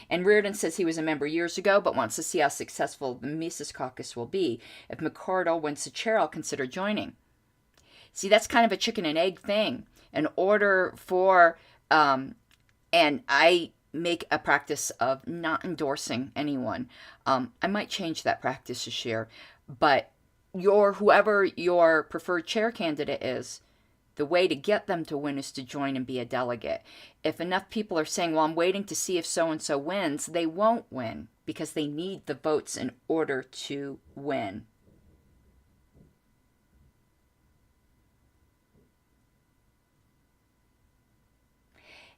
And Reardon says he was a member years ago, but wants to see how successful the Mises Caucus will be. If McCardle wins the chair, I'll consider joining. See, that's kind of a chicken and egg thing. In order for, and I make a practice of not endorsing anyone. I might change that practice this year, but whoever your preferred chair candidate is, the way to get them to win is to join and be a delegate. If enough people are saying, well, I'm waiting to see if so-and-so wins, they won't win because they need the votes in order to win.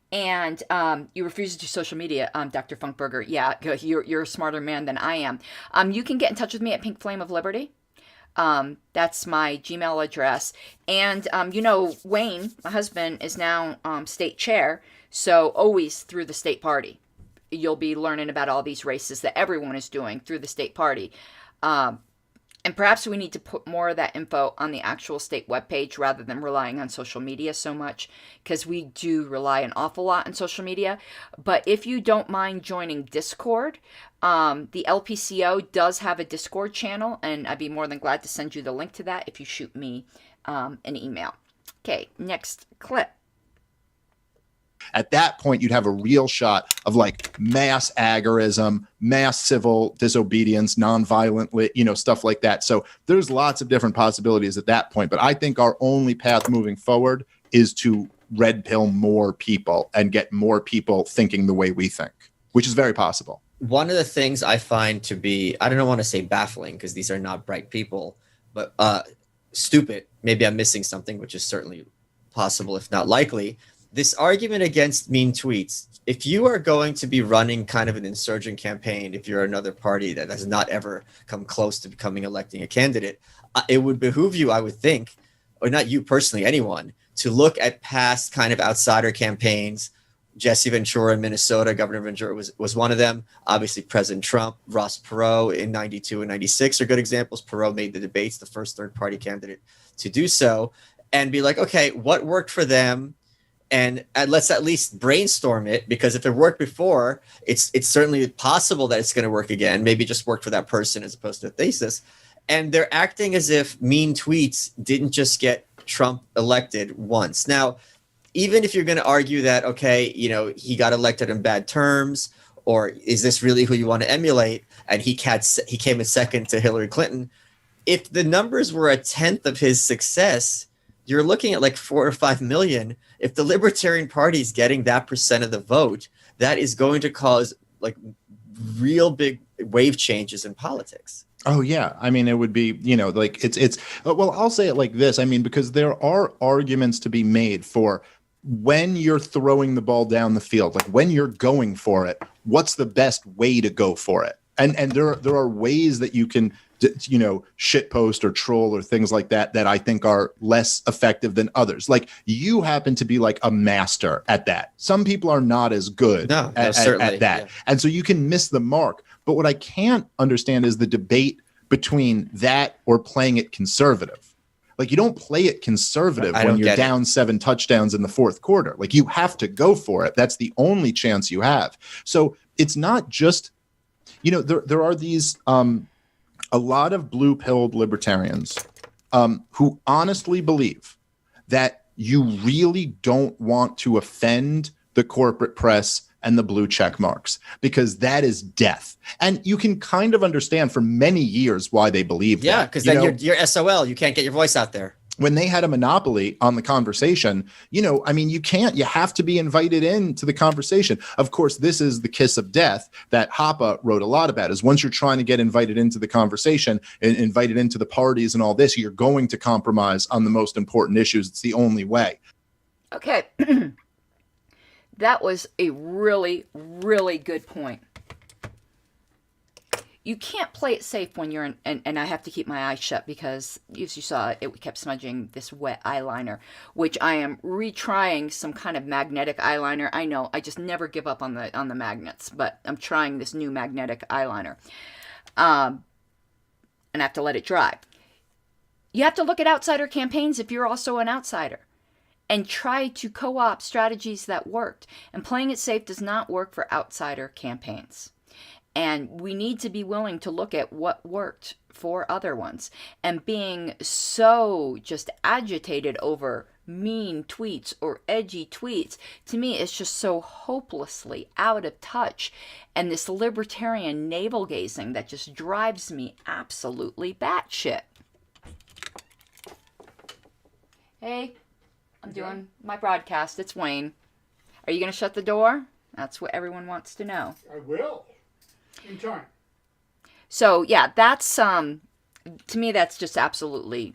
And you refuse to do social media, Dr. Funkberger. Yeah, you're a smarter man than I am. You can get in touch with me at Pink Flame of Liberty. That's my Gmail address. And, Wayne, my husband, is now state chair. So always through the state party. You'll be learning about all these races that everyone is doing through the state party. And perhaps we need to put more of that info on the actual state webpage rather than relying on social media so much, because we do rely an awful lot on social media. But if you don't mind joining Discord, the LPCO does have a Discord channel, and I'd be more than glad to send you the link to that if you shoot me an email. Okay, next clip. At that point, you'd have a real shot of like mass agorism, mass civil disobedience, nonviolent, stuff like that. So there's lots of different possibilities at that point. But I think our only path moving forward is to red pill more people and get more people thinking the way we think, which is very possible. One of the things I find to be, I don't want to say baffling because these are not bright people, but stupid. Maybe I'm missing something, which is certainly possible, if not likely. This argument against mean tweets, if you are going to be running kind of an insurgent campaign, if you're another party that has not ever come close to electing a candidate, it would behoove you, I would think, or not you personally, anyone, to look at past kind of outsider campaigns. Jesse Ventura in Minnesota, Governor Ventura was one of them. Obviously, President Trump, Ross Perot in 92 and 96 are good examples. Perot made the debates, the first third-party candidate to do so, and be like, okay, what worked for them? And let's at least brainstorm it, because if it worked before, it's certainly possible that it's going to work again. Maybe it just worked for that person as opposed to a thesis. And they're acting as if mean tweets didn't just get Trump elected once. Now, even if you're going to argue that, okay, he got elected on bad terms, or is this really who you want to emulate? And he came in second to Hillary Clinton. If the numbers were a tenth of his success, you're looking at like 4 or 5 million. If the Libertarian Party is getting that percent of the vote, that is going to cause like real big wave changes in politics. Oh, yeah. I mean, it would be, well, I'll say it like this. I mean, because there are arguments to be made for when you're throwing the ball down the field, like when you're going for it, what's the best way to go for it? And there are ways that you can shit post or troll or things like that I think are less effective than others. Like you happen to be like a master at that. Some people are not as good at that. Yeah. And so you can miss the mark. But what I can't understand is the debate between that or playing it conservative. Like you don't play it conservative when you're down 7 touchdowns in the fourth quarter. Like you have to go for it. That's the only chance you have. So it's not just, there are these, a lot of blue-pilled libertarians who honestly believe that you really don't want to offend the corporate press and the blue check marks, because that is death. And you can kind of understand for many years why they believe that. Yeah, because then you're SOL. You can't get your voice out there. When they had a monopoly on the conversation, you have to be invited into the conversation. Of course, this is the kiss of death that Hoppe wrote a lot about, is once you're trying to get invited into the conversation and invited into the parties and all this, you're going to compromise on the most important issues. It's the only way. Okay. That was a really, really good point. You can't play it safe when you're in, and I have to keep my eyes shut because, as you saw, it kept smudging this wet eyeliner, which I am retrying some kind of magnetic eyeliner. I know, I just never give up on the magnets, but I'm trying this new magnetic eyeliner. And I have to let it dry. You have to look at outsider campaigns if you're also an outsider, and try to co-opt strategies that worked. And playing it safe does not work for outsider campaigns. And we need to be willing to look at what worked for other ones. And being so just agitated over mean tweets or edgy tweets, to me, it's just so hopelessly out of touch. And this libertarian navel-gazing that just drives me absolutely batshit. Hey, I'm doing my broadcast. It's Wayne. Are you going to shut the door? That's what everyone wants to know. I will. In time. So, yeah, that's, to me, that's just absolutely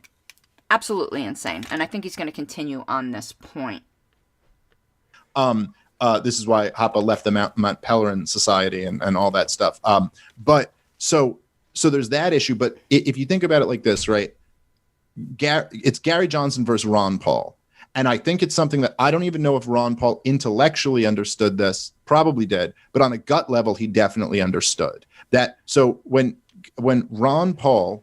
insane. And I think he's going to continue on this point. This is why Hoppe left the Mount Pelerin Society and all that stuff. But so there's that issue. But if you think about it like this, right? It's Gary Johnson versus Ron Paul. And I think it's something that I don't even know if Ron Paul intellectually understood this, probably did, but on a gut level, he definitely understood that. So when Ron Paul,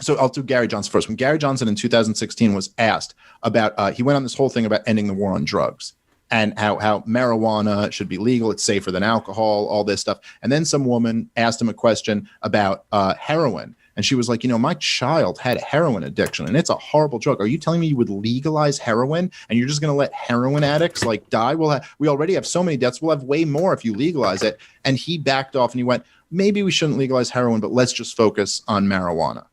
so I'll do Gary Johnson first. When Gary Johnson in 2016 was asked about, he went on this whole thing about ending the war on drugs and how marijuana should be legal, it's safer than alcohol, all this stuff. And then some woman asked him a question about heroin. And she was like, my child had a heroin addiction and it's a horrible drug. Are you telling me you would legalize heroin and you're just going to let heroin addicts like die? We already have so many deaths. We'll have way more if you legalize it. And he backed off and he went, maybe we shouldn't legalize heroin, but let's just focus on marijuana.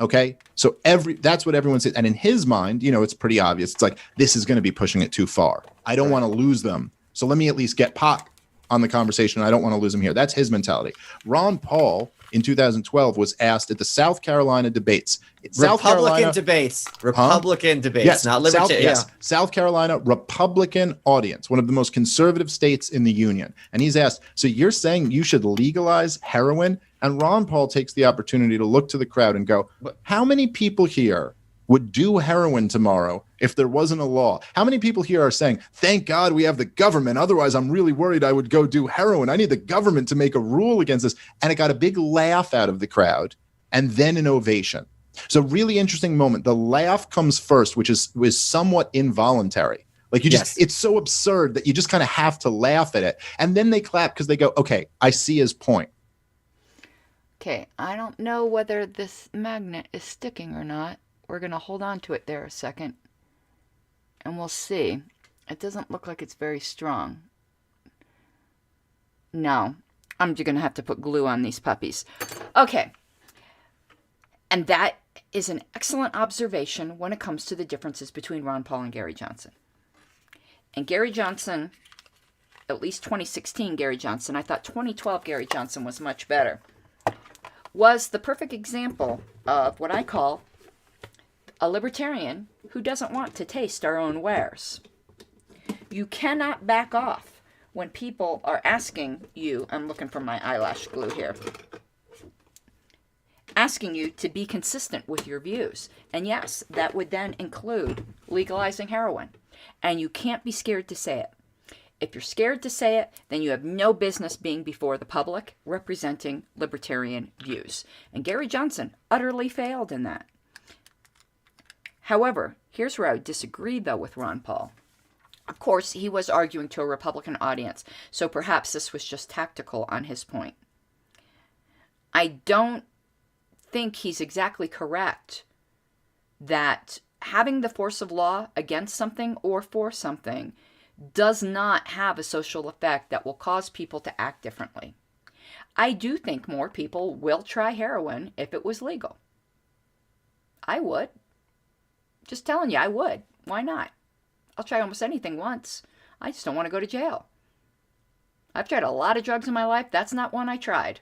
Okay. So that's what everyone said. And in his mind, it's pretty obvious. It's like, this is going to be pushing it too far. I don't want to lose them. So let me at least get pot on the conversation. I don't want to lose them here. That's his mentality. Ron Paul in 2012 was asked at the South Carolina debates. Republican debates, yes, not libertarian. South Carolina Republican audience, one of the most conservative states in the union. And he's asked, so you're saying you should legalize heroin? And Ron Paul takes the opportunity to look to the crowd and go, how many people here would do heroin tomorrow if there wasn't a law? How many people here are saying, thank God we have the government, otherwise I'm really worried I would go do heroin. I need the government to make a rule against this. And it got a big laugh out of the crowd and then an ovation. So really interesting moment. The laugh comes first, which was somewhat involuntary. Like it's so absurd that you just kind of have to laugh at it. And then they clap because they go, okay, I see his point. Okay, I don't know whether this magnet is sticking or not. We're going to hold on to it there a second, and we'll see. It doesn't look like it's very strong. No, I'm just going to have to put glue on these puppies. Okay, and that is an excellent observation when it comes to the differences between Ron Paul and Gary Johnson. And Gary Johnson, at least 2016 Gary Johnson, I thought 2012 Gary Johnson was much better, was the perfect example of what I call a libertarian who doesn't want to taste our own wares. You cannot back off when people are asking you, I'm looking for my eyelash glue here, asking you to be consistent with your views. And yes, that would then include legalizing heroin. And you can't be scared to say it. If you're scared to say it, then you have no business being before the public representing libertarian views. And Gary Johnson utterly failed in that. However, here's where I would disagree, though, with Ron Paul. Of course, he was arguing to a Republican audience, so perhaps this was just tactical on his point. I don't think he's exactly correct that having the force of law against something or for something does not have a social effect that will cause people to act differently. I do think more people will try heroin if it was legal. I would. Just telling you, I would. Why not? I'll try almost anything once. I just don't want to go to jail. I've tried a lot of drugs in my life. That's not one I tried.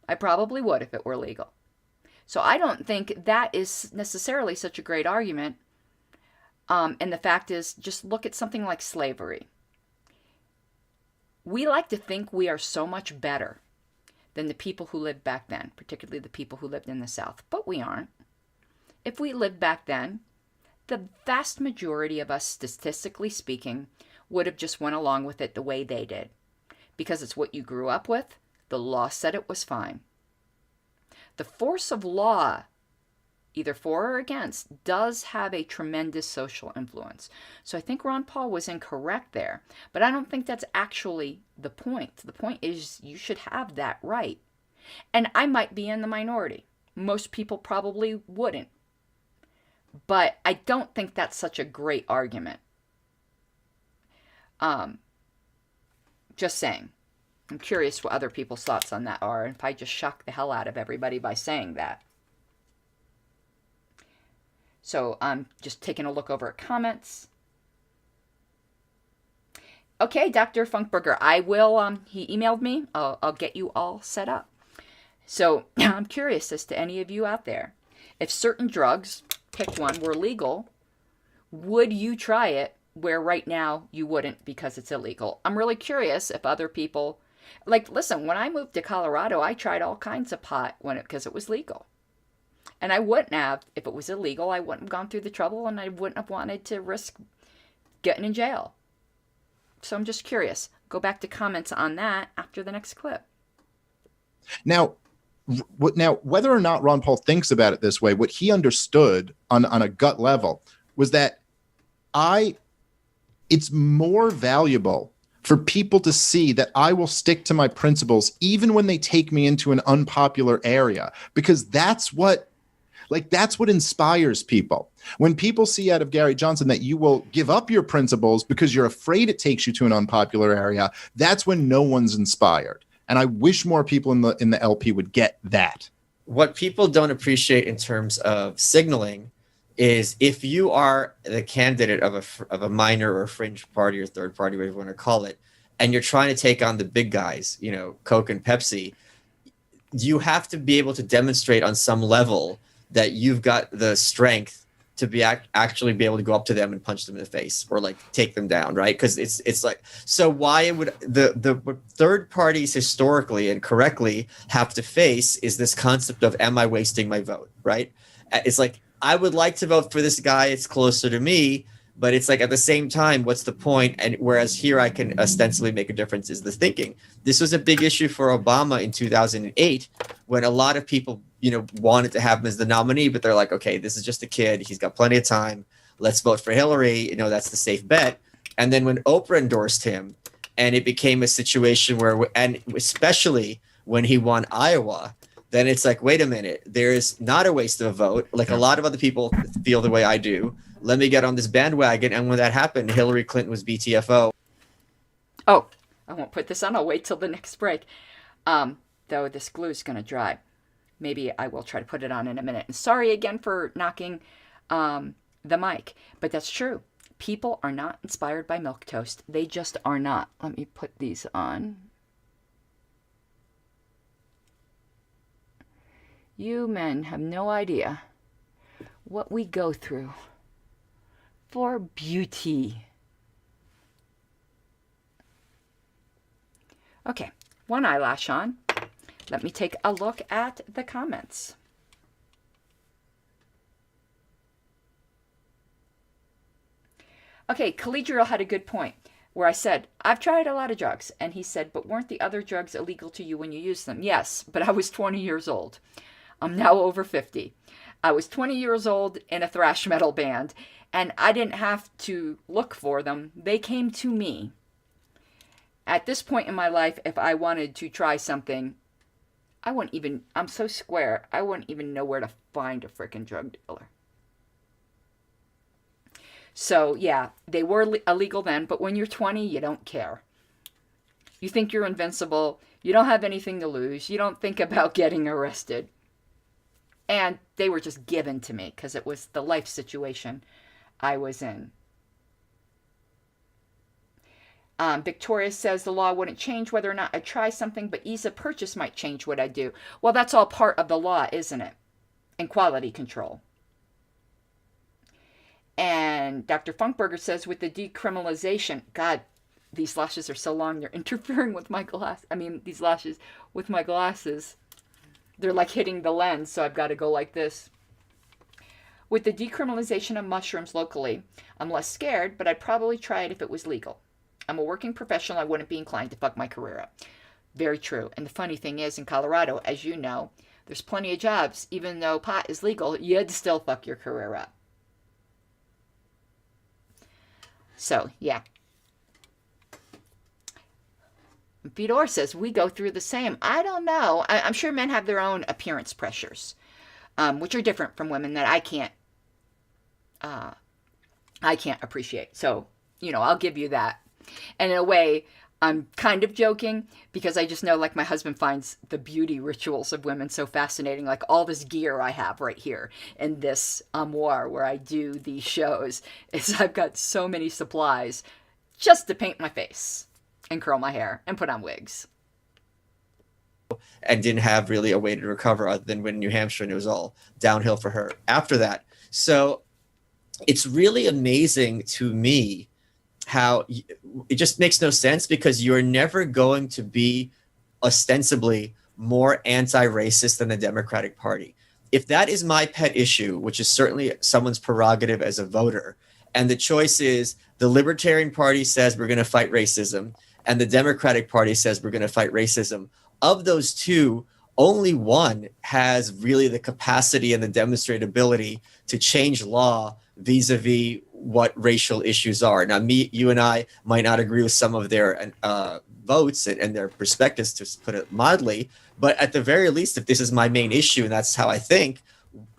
I probably would if it were legal. So I don't think that is necessarily such a great argument. And the fact is, just look at something like slavery. We like to think we are so much better than the people who lived back then, particularly the people who lived in the South, but we aren't. If we lived back then, the vast majority of us, statistically speaking, would have just went along with it the way they did. Because it's what you grew up with, the law said it was fine. The force of law, either for or against, does have a tremendous social influence. So I think Ron Paul was incorrect there, but I don't think that's actually the point. The point is you should have that right. And I might be in the minority. Most people probably wouldn't. But I don't think that's such a great argument. Just saying. I'm curious what other people's thoughts on that are, and if I just shock the hell out of everybody by saying that. So I'm just taking a look over at comments. Okay, Dr. Funkberger, I will, he emailed me. I'll get you all set up. So I'm curious as to any of you out there. If certain drugs, pick one, were legal, would you try it where right now you wouldn't because it's illegal? I'm really curious if other people, like, listen, when I moved to Colorado, I tried all kinds of pot because it was legal. And I wouldn't have, if it was illegal, I wouldn't have gone through the trouble and I wouldn't have wanted to risk getting in jail. So I'm just curious. Go back to comments on that after the next clip. Now, whether or not Ron Paul thinks about it this way, what he understood on a gut level was that it's more valuable for people to see that I will stick to my principles even when they take me into an unpopular area, because that's what inspires people. When people see out of Gary Johnson that you will give up your principles because you're afraid it takes you to an unpopular area, that's when no one's inspired. And I wish more people in the LP would get that. What people don't appreciate in terms of signaling is if you are the candidate of a minor or fringe party or third party, whatever you want to call it, and you're trying to take on the big guys, you know, Coke and Pepsi, you have to be able to demonstrate on some level that you've got the strength to be actually be able to go up to them and punch them in the face or like take them down, right? Because it's like, so why would the third parties historically and correctly have to face is this concept of, am I wasting my vote, right? It's like, I would like to vote for this guy, it's closer to me, but it's like at the same time, what's the point? And whereas here I can ostensibly make a difference is the thinking. This was a big issue for Obama in 2008 when a lot of people, you know, wanted to have him as the nominee, but they're like, okay, this is just a kid. He's got plenty of time. Let's vote for Hillary. You know, that's the safe bet. And then when Oprah endorsed him and it became a situation where, and especially when he won Iowa, then it's like, wait a minute, there's not a waste of a vote. Like a lot of other people feel the way I do. Let me get on this bandwagon. And when that happened, Hillary Clinton was BTFO. Oh, I won't put this on. I'll wait till the next break. Though this glue is going to dry. Maybe I will try to put it on in a minute. And sorry again for knocking the mic. But that's true. People are not inspired by milquetoast. They just are not. Let me put these on. You men have no idea what we go through for beauty. Okay, one eyelash on. Let me take a look at the comments. Okay, Collegial had a good point where I said, I've tried a lot of drugs. And he said, but weren't the other drugs illegal to you when you used them? Yes, but I was 20 years old. I'm now over 50. I was 20 years old in a thrash metal band, and I didn't have to look for them. They came to me. At this point in my life, if I wanted to try something, I'm so square, I wouldn't even know where to find a frickin' drug dealer. So, yeah, they were illegal then, but when you're 20, you don't care. You think you're invincible. You don't have anything to lose. You don't think about getting arrested. And they were just given to me because it was the life situation I was in. Victoria says the law wouldn't change whether or not I try something, but ease of purchase might change what I do. Well, that's all part of the law, isn't it? And quality control. And Dr. Funkberger says with the decriminalization, God, these lashes are so long, they're interfering with my glass. I mean, these lashes with my glasses, they're like hitting the lens, so I've got to go like this. With the decriminalization of mushrooms locally, I'm less scared, but I'd probably try it if it was legal. I'm a working professional. I wouldn't be inclined to fuck my career up. Very true. And the funny thing is, in Colorado, as you know, there's plenty of jobs. Even though pot is legal, you'd still fuck your career up. So, yeah. Boudoir says, we go through the same. I don't know. I'm sure men have their own appearance pressures, which are different from women that I can't appreciate. So, I'll give you that. And in a way, I'm kind of joking because I just know, like, my husband finds the beauty rituals of women so fascinating. Like, all this gear I have right here in this armoire where I do these shows is I've got so many supplies just to paint my face and curl my hair and put on wigs. And didn't have really a way to recover other than when New Hampshire, and it was all downhill for her after that. So it's really amazing to me how it just makes no sense, because you're never going to be ostensibly more anti-racist than the Democratic Party. If that is my pet issue, which is certainly someone's prerogative as a voter, and the choice is the Libertarian Party says we're going to fight racism, and the Democratic Party says we're going to fight racism, of those two, only one has really the capacity and the demonstrated ability to change law vis-a-vis what racial issues are. Now, you and I might not agree with some of their votes and their perspectives, to put it mildly, but at the very least, if this is my main issue and that's how I think,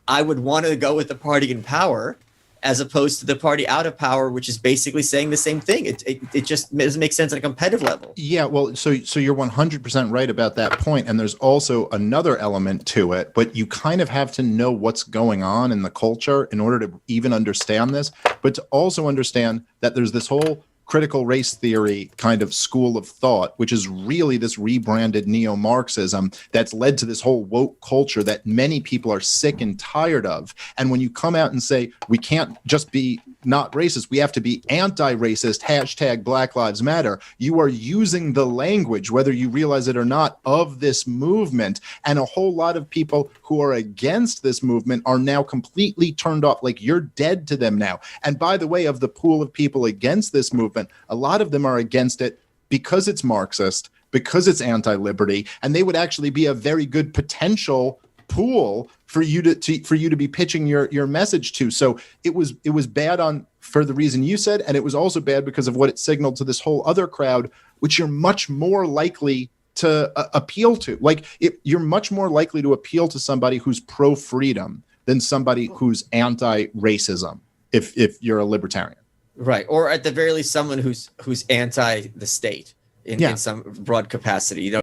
I would want to go with the party in power as opposed to the party out of power, which is basically saying the same thing. It just doesn't make sense at a competitive level. Yeah, well, so you're 100% right about that point, and there's also another element to it, but you kind of have to know what's going on in the culture in order to even understand this, but to also understand that there's this whole critical race theory kind of school of thought, which is really this rebranded neo-Marxism that's led to this whole woke culture that many people are sick and tired of. And when you come out and say, we can't just be not racist, we have to be anti-racist, hashtag Black Lives Matter, you are using the language, whether you realize it or not, of this movement. And a whole lot of people who are against this movement are now completely turned off, like you're dead to them now. And by the way, of the pool of people against this movement, a lot of them are against it because it's Marxist, because it's anti-liberty, and they would actually be a very good potential pool for you to be pitching your message to. So it was bad for the reason you said, and it was also bad because of what it signaled to this whole other crowd, which you're much more likely to appeal to. Like, you're much more likely to appeal to somebody who's pro-freedom than somebody who's anti-racism if you're a libertarian. Right. Or at the very least, someone who's anti the state in some broad capacity.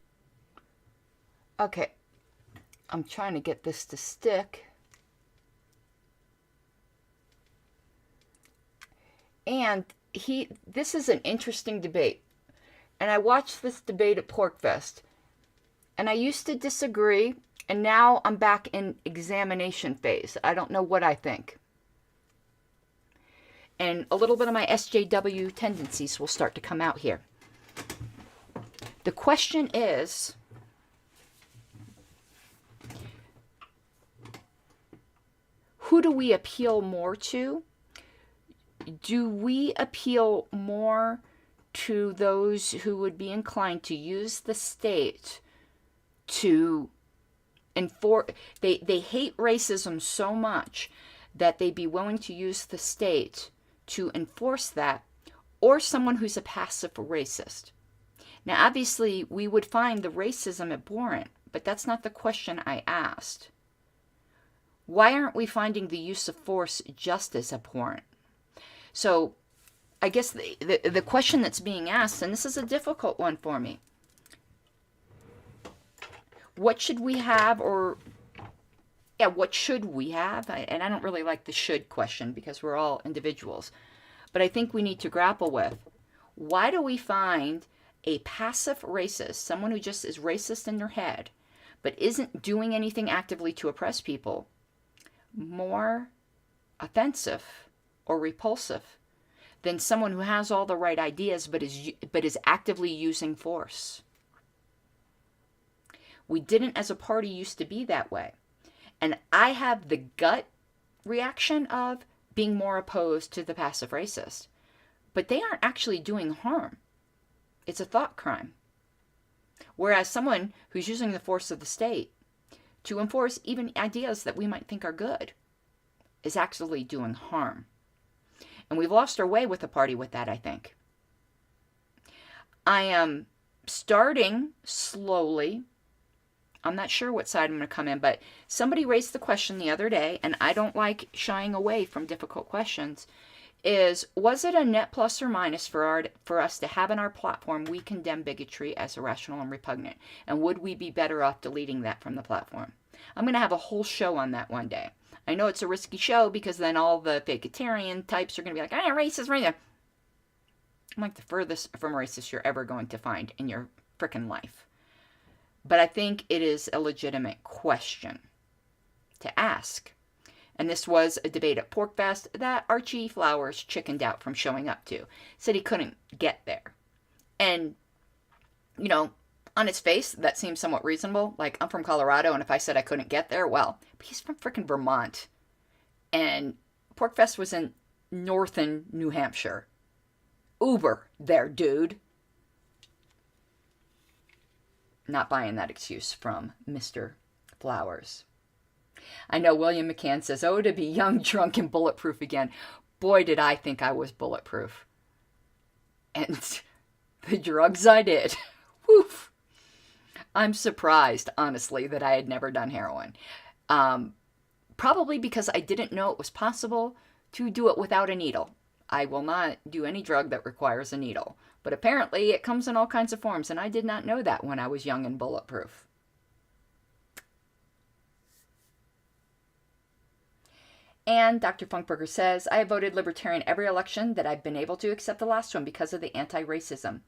Okay. I'm trying to get this to stick. And this is an interesting debate. And I watched this debate at PorkFest. And I used to disagree, and now I'm back in examination phase. I don't know what I think. And a little bit of my SJW tendencies will start to come out here. The question is, who do we appeal more to? Do we appeal more to those who would be inclined to use the state to enforce? They hate racism so much that they'd be willing to use the state to enforce that, or someone who's a passive racist. Now, obviously, we would find the racism abhorrent, but that's not the question I asked. Why aren't we finding the use of force just as abhorrent? So I guess the question that's being asked, and this is a difficult one for me, what should we have, or what should we have? And I don't really like the should question because we're all individuals. But I think we need to grapple with, why do we find a passive racist, someone who just is racist in their head, but isn't doing anything actively to oppress people, more offensive or repulsive than someone who has all the right ideas but is actively using force? We didn't as a party used to be that way. And I have the gut reaction of being more opposed to the passive racist. But they aren't actually doing harm. It's a thought crime. Whereas someone who's using the force of the state to enforce even ideas that we might think are good is actually doing harm. And we've lost our way with the party with that, I think. I am starting slowly. I'm not sure what side I'm going to come in, but somebody raised the question the other day, and I don't like shying away from difficult questions, was it a net plus or minus for us to have in our platform, we condemn bigotry as irrational and repugnant? And would we be better off deleting that from the platform? I'm going to have a whole show on that one day. I know it's a risky show because then all the vegetarian types are going to be like, racist, right there. I'm like the furthest from racist you're ever going to find in your frickin' life. But I think it is a legitimate question to ask. And this was a debate at PorkFest that Archie Flowers chickened out from showing up to. Said he couldn't get there. And, on its face, that seems somewhat reasonable. Like, I'm from Colorado, and if I said I couldn't get there, well, but he's from frickin' Vermont. And PorkFest was in northern New Hampshire. Uber there, dude. Not buying that excuse from Mr. Flowers. I know William McCann says, oh, to be young, drunk, and bulletproof again. Boy, did I think I was bulletproof. And the drugs I did. Woof. I'm surprised, honestly, that I had never done heroin. Probably because I didn't know it was possible to do it without a needle. I will not do any drug that requires a needle. But apparently it comes in all kinds of forms, and I did not know that when I was young and bulletproof. And Dr. Funkberger says, I have voted Libertarian every election that I've been able to, except the last one, because of the anti-racism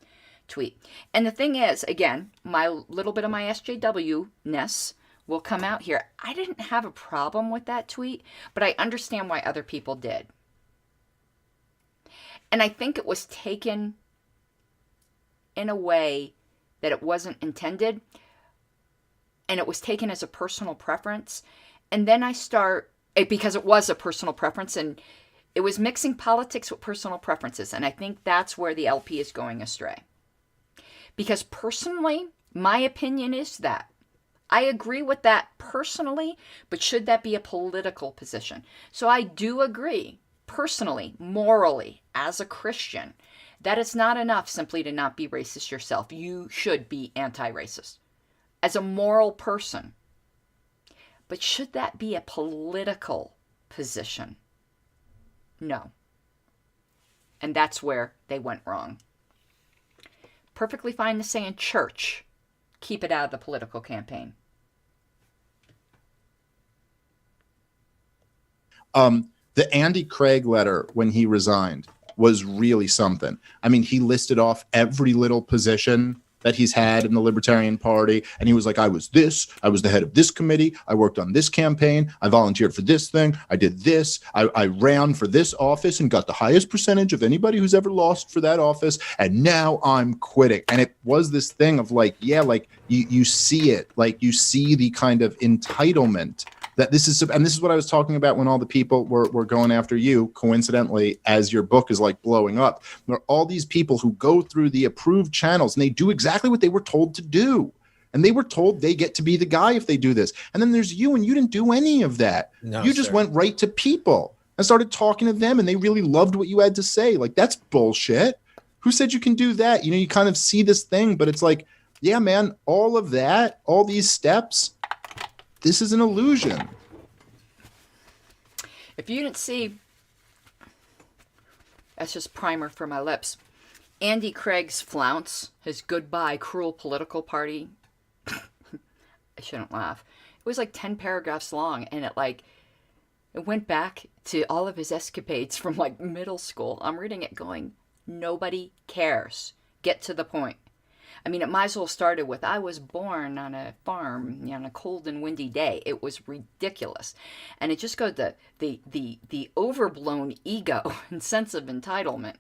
tweet. And the thing is, again, my little bit of my SJW-ness will come out here. I didn't have a problem with that tweet, but I understand why other people did. And I think it was taken in a way that it wasn't intended, and it was taken as a personal preference. And then because it was a personal preference, and it was mixing politics with personal preferences. And I think that's where the LP is going astray. Because personally, my opinion is that I agree with that personally, but should that be a political position? So I do agree, personally, morally, as a Christian, that it's not enough simply to not be racist yourself. You should be anti-racist as a moral person. But should that be a political position? No. And that's where they went wrong. Perfectly fine to say in church, keep it out of the political campaign. The Andy Craig letter when he resigned was really something. I mean, he listed off every little position that he's had in the Libertarian Party. And he was like, I was the head of this committee. I worked on this campaign. I volunteered for this thing. I did this. I ran for this office and got the highest percentage of anybody who's ever lost for that office. And now I'm quitting. And it was this thing of like, yeah, like you see it, like you see the kind of entitlement that this is what I was talking about when all the people were going after you, coincidentally, as your book is like blowing up. There are all these people who go through the approved channels and they do exactly what they were told to do. And they were told they get to be the guy if they do this. And then there's you, and you didn't do any of that. No, you just went right to people and started talking to them, and they really loved what you had to say. Like, that's bullshit. Who said you can do that? You know, you kind of see this thing, but it's like, yeah, man, all of that, all these steps, this is an illusion. If you didn't see That's just primer for my lips. Andy Craig's flounce, his goodbye cruel political party. I shouldn't laugh. It was like 10 paragraphs long, and it went back to all of his escapades from like middle school. I'm reading it going, nobody cares. Get to the point. I mean, it might as well started with, I was born on a farm, on a cold and windy day. It was ridiculous. And it just goes to the overblown ego and sense of entitlement.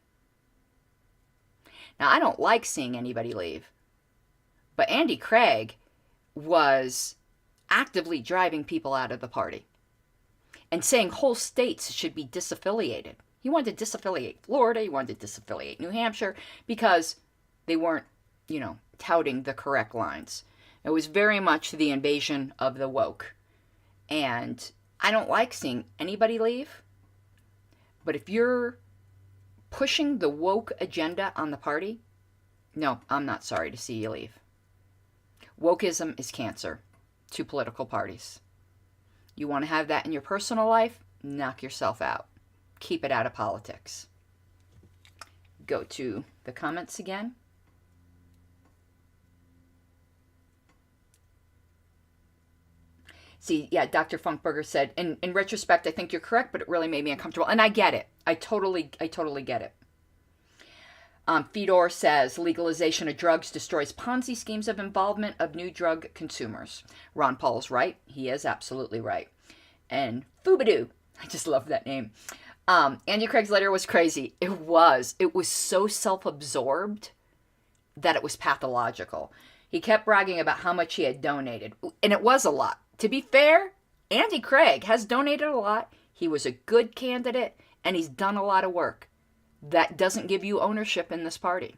Now, I don't like seeing anybody leave. But Andy Craig was actively driving people out of the party and saying whole states should be disaffiliated. He wanted to disaffiliate Florida. He wanted to disaffiliate New Hampshire because they weren't, touting the correct lines. It was very much the invasion of the woke. And I don't like seeing anybody leave. But if you're pushing the woke agenda on the party, no, I'm not sorry to see you leave. Wokeism is cancer to political parties. You want to have that in your personal life? Knock yourself out. Keep it out of politics. Go to the comments again. See, yeah, Dr. Funkberger said, in retrospect, I think you're correct, but it really made me uncomfortable. And I get it. I totally get it. Fedor says, legalization of drugs destroys Ponzi schemes of involvement of new drug consumers. Ron Paul's right. He is absolutely right. And Foobadoo, I just love that name. Andy Craig's letter was crazy. It was so self-absorbed that it was pathological. He kept bragging about how much he had donated. And it was a lot. To be fair, Andy Craig has donated a lot. He was a good candidate, and he's done a lot of work. That doesn't give you ownership in this party.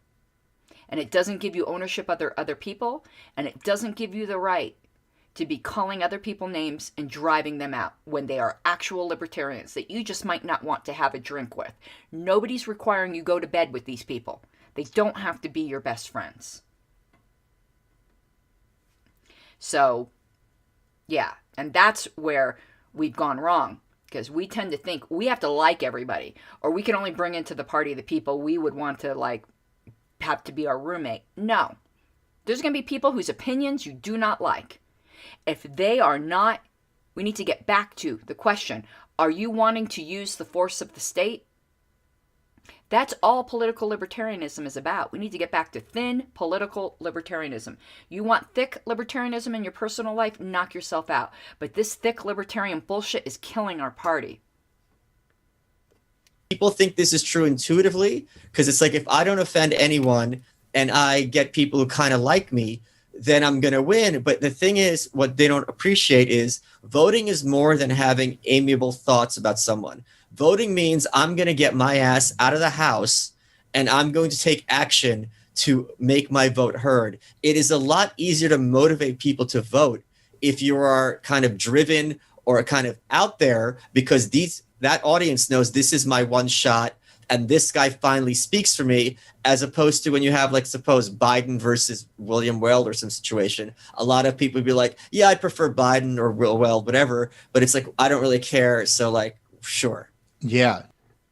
And it doesn't give you ownership of other people, and it doesn't give you the right to be calling other people names and driving them out when they are actual libertarians that you just might not want to have a drink with. Nobody's requiring you go to bed with these people. They don't have to be your best friends. So, yeah, and that's where we've gone wrong, because we tend to think we have to like everybody, or we can only bring into the party the people we would want to have to be our roommate. No, there's going to be people whose opinions you do not like. If they are not, we need to get back to the question, are you wanting to use the force of the state? That's all political libertarianism is about. We need to get back to thin political libertarianism. You want thick libertarianism in your personal life? Knock yourself out. But this thick libertarian bullshit is killing our party. People think this is true intuitively because it's like, if I don't offend anyone and I get people who kind of like me, then I'm going to win. But the thing is, what they don't appreciate is voting is more than having amiable thoughts about someone. Voting means I'm going to get my ass out of the house and I'm going to take action to make my vote heard. It is a lot easier to motivate people to vote if you are kind of driven or kind of out there, because that audience knows this is my one shot and this guy finally speaks for me, as opposed to when you have, suppose Biden versus William Weld or some situation. A lot of people would be like, yeah, I prefer Biden or Will Weld, whatever. But it's like, I don't really care. So sure. Yeah.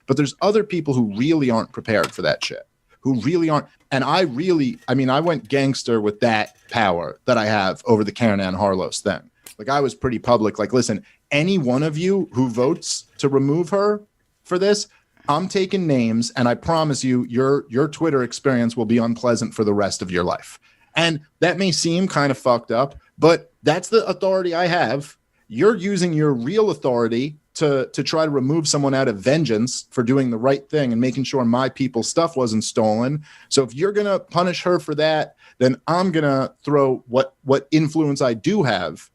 But there's other people who really aren't prepared for that shit, who really aren't. And I went gangster with that power that I have over the Karen Ann Harlos thing. I was pretty public. Listen, any one of you who votes to remove her for this, I'm taking names, and I promise you, your Twitter experience will be unpleasant for the rest of your life. And that may seem kind of fucked up, but that's the authority I have. You're using your real authority to try to remove someone out of vengeance for doing the right thing and making sure my people's stuff wasn't stolen. So if you're going to punish her for that, then I'm going to throw what influence I do have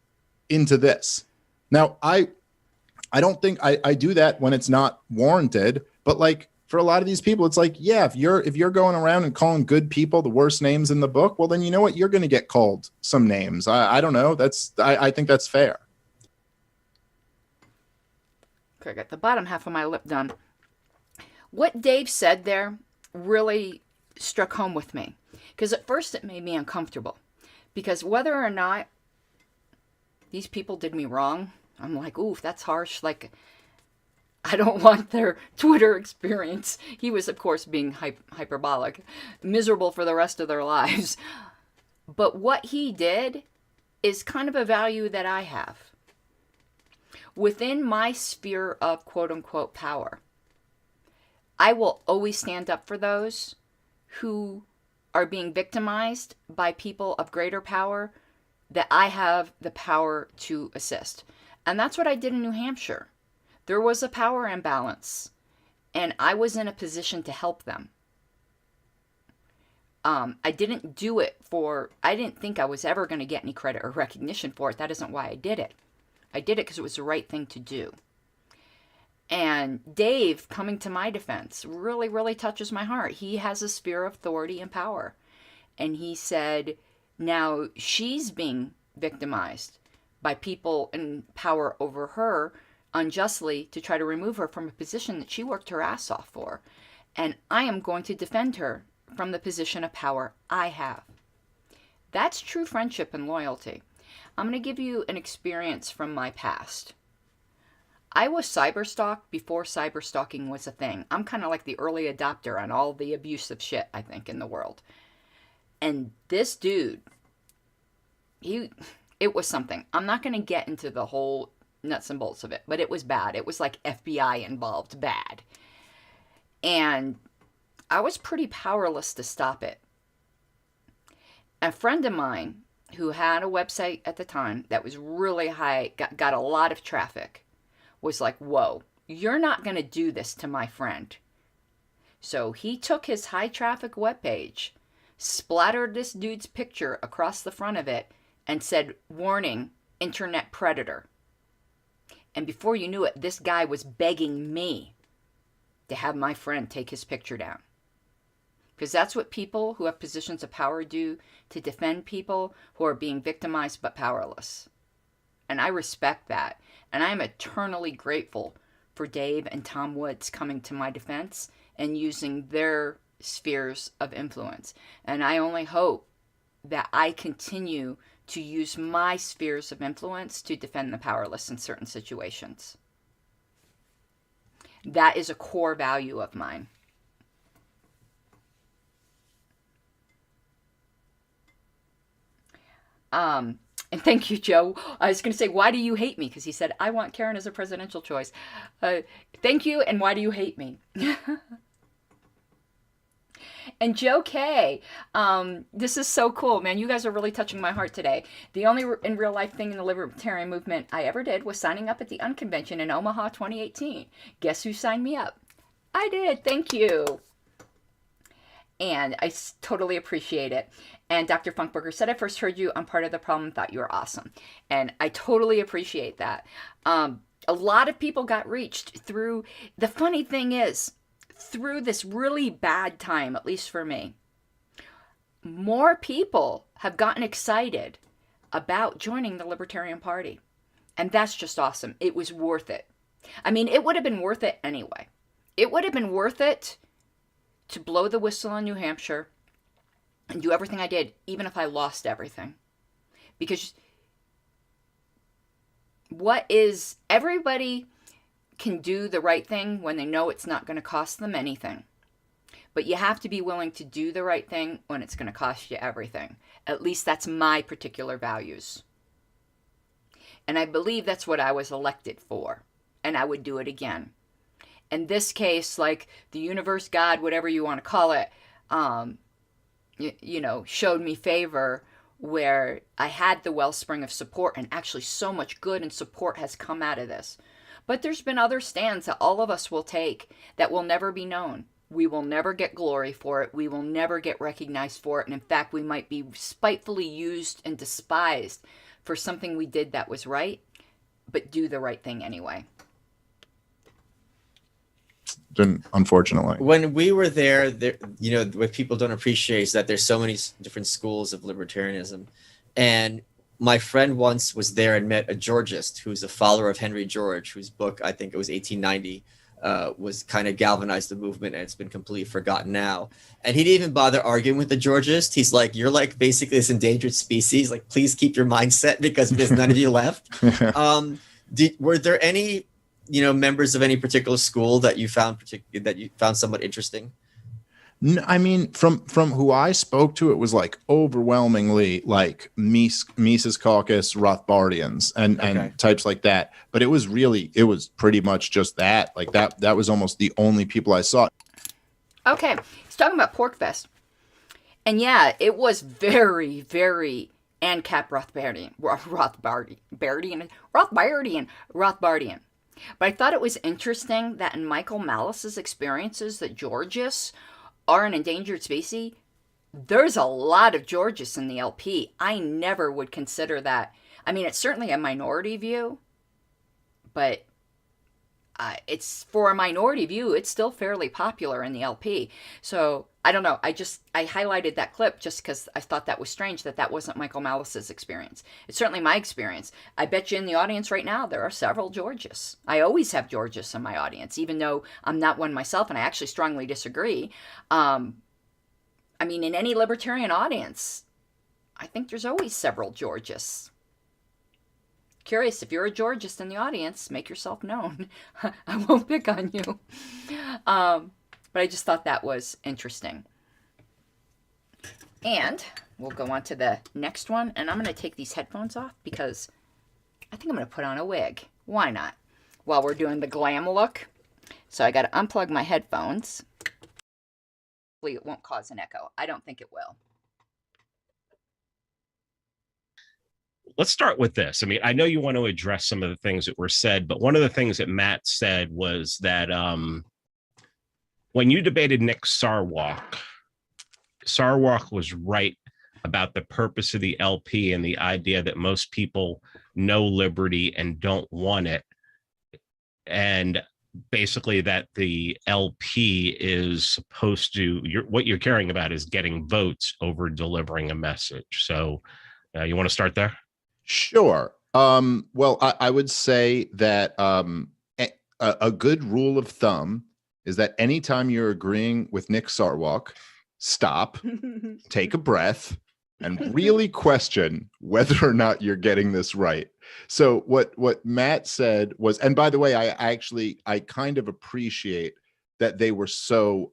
into this. Now, I don't think I do that when it's not warranted, but for a lot of these people, it's yeah, if you're going around and calling good people the worst names in the book, well, then you know what? You're going to get called some names. I don't know. I think that's fair. Okay, I got the bottom half of my lip done. What Dave said there really struck home with me, because at first it made me uncomfortable, because whether or not these people did me wrong, I'm like, ooh, that's harsh. I don't want their Twitter experience. He was, of course, being hyperbolic, miserable for the rest of their lives. But what he did is kind of a value that I have. Within my sphere of quote-unquote power, I will always stand up for those who are being victimized by people of greater power that I have the power to assist. And that's what I did in New Hampshire. There was a power imbalance, and I was in a position to help them. I didn't do it I didn't think I was ever going to get any credit or recognition for it. That isn't why I did it. I did it because it was the right thing to do. And Dave, coming to my defense, really, really touches my heart. He has a sphere of authority and power. And he said, now she's being victimized by people in power over her unjustly to try to remove her from a position that she worked her ass off for. And I am going to defend her from the position of power I have. That's true friendship and loyalty. I'm going to give you an experience from my past. I was cyberstalked before cyberstalking was a thing. I'm kind of like the early adopter on all the abusive shit, I think, in the world. And this dude, it was something. I'm not going to get into the whole nuts and bolts of it, but it was bad. It was like FBI involved bad. And I was pretty powerless to stop it. A friend of mine who had a website at the time that was really high, got a lot of traffic, was like, whoa, you're not going to do this to my friend. So he took his high traffic webpage, splattered this dude's picture across the front of it, and said, warning, internet predator. And before you knew it, this guy was begging me to have my friend take his picture down. Because that's what people who have positions of power do to defend people who are being victimized but powerless. And I respect that. And I am eternally grateful for Dave and Tom Woods coming to my defense and using their spheres of influence. And I only hope that I continue to use my spheres of influence to defend the powerless in certain situations. That is a core value of mine. And thank you, Joe. I was going to say, why do you hate me? Because he said, I want Karen as a presidential choice. Thank you, and why do you hate me? And Joe K, this is so cool, man. You guys are really touching my heart today. The only in real life thing in the Libertarian movement I ever did was signing up at the Unconvention in Omaha 2018. Guess who signed me up? I did. Thank you. And I totally appreciate it. And Dr. Funkberger said, I first heard you. I'm part of the problem. Thought you were awesome. And I totally appreciate that. A lot of people got reached through. The funny thing is, through this really bad time, at least for me, more people have gotten excited about joining the Libertarian Party. And that's just awesome. It was worth it. I mean, it would have been worth it anyway. It would have been worth it to blow the whistle in New Hampshire and do everything I did, even if I lost everything. Because everybody can do the right thing when they know it's not going to cost them anything. But you have to be willing to do the right thing when it's going to cost you everything. At least that's my particular values. And I believe that's what I was elected for. And I would do it again. In this case, like the universe, God, whatever you want to call it, showed me favor where I had the wellspring of support, and actually so much good and support has come out of this. But there's been other stands that all of us will take that will never be known. We will never get glory for it. We will never get recognized for it. And in fact, we might be spitefully used and despised for something we did that was right, but do the right thing anyway. Unfortunately, when we were there, what people don't appreciate is that there's so many different schools of libertarianism. And my friend once was there and met a Georgist who's a follower of Henry George, whose book, I think it was 1890, was kind of galvanized the movement, and it's been completely forgotten now. And he didn't even bother arguing with the Georgist. He's like, you're like basically this endangered species. Like, please keep your mindset because there's none of you left. Were there any members of any particular school that you found somewhat interesting? No, I mean, from who I spoke to, it was like overwhelmingly like Mises Caucus, Rothbardians, and types like that. But it was pretty much just that. Like that was almost the only people I saw. Okay, he's talking about Porkfest. And yeah, it was very, very ANCAP Rothbardian. But I thought it was interesting that in Michael Malice's experiences that Georgists are an endangered species, there's a lot of Georgists in the LP. I never would consider that. I mean, it's certainly a minority view, but it's for a minority view, it's still fairly popular in the LP. So I don't know. I highlighted that clip just because I thought that was strange that wasn't Michael Malice's experience. It's certainly my experience. I bet you in the audience right now there are several Georgists. I always have Georgists in my audience, even though I'm not one myself, and I actually strongly disagree. I mean, in any libertarian audience, I think there's always several Georgists. Curious, if you're a Georgist in the audience, make yourself known. I won't pick on you. But I just thought that was interesting. And we'll go on to the next one. And I'm going to take these headphones off because I think I'm going to put on a wig. Why not? While we're doing the glam look. So I got to unplug my headphones. Hopefully it won't cause an echo. I don't think it will. Let's start with this. I mean, I know you want to address some of the things that were said, but one of the things that Matt said was that when you debated Nick Sarwark was right about the purpose of the LP and the idea that most people know liberty and don't want it. And basically that the LP is supposed to, what you're caring about is getting votes over delivering a message. So you want to start there? Sure. Well, I would say that a good rule of thumb is that anytime you're agreeing with Nick Sarwark, stop, take a breath, and really question whether or not you're getting this right. So what Matt said was, and by the way, I kind of appreciate that they were so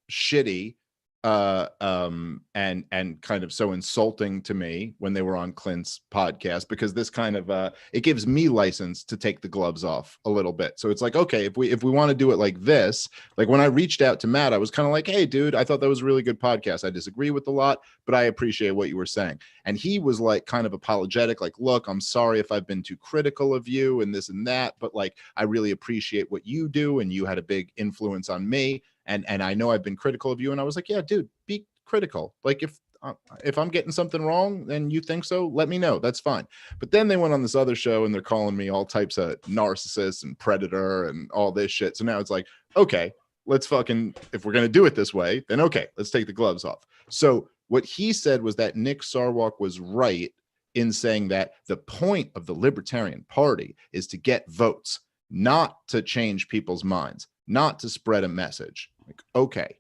shitty and kind of so insulting to me when they were on Clint's podcast, because this kind of it gives me license to take the gloves off a little bit. So it's like, okay, if we want to do it like this, like when I reached out to Matt, I was kind of like, hey dude, I thought that was a really good podcast. I disagree with a lot, but I appreciate what you were saying. And he was like kind of apologetic, like, look, I'm sorry if I've been too critical of you and this and that, but like I really appreciate what you do and you had a big influence on me. And I know I've been critical of you. And I was like, yeah, dude, be critical. Like if I'm getting something wrong and you think so, let me know. That's fine. But then they went on this other show and they're calling me all types of narcissist and predator and all this shit. So now it's like, okay, let's fucking, if we're going to do it this way, then okay, let's take the gloves off. So what he said was that Nick Sarwark was right in saying that the point of the Libertarian Party is to get votes, not to change people's minds, not to spread a message. Like, okay,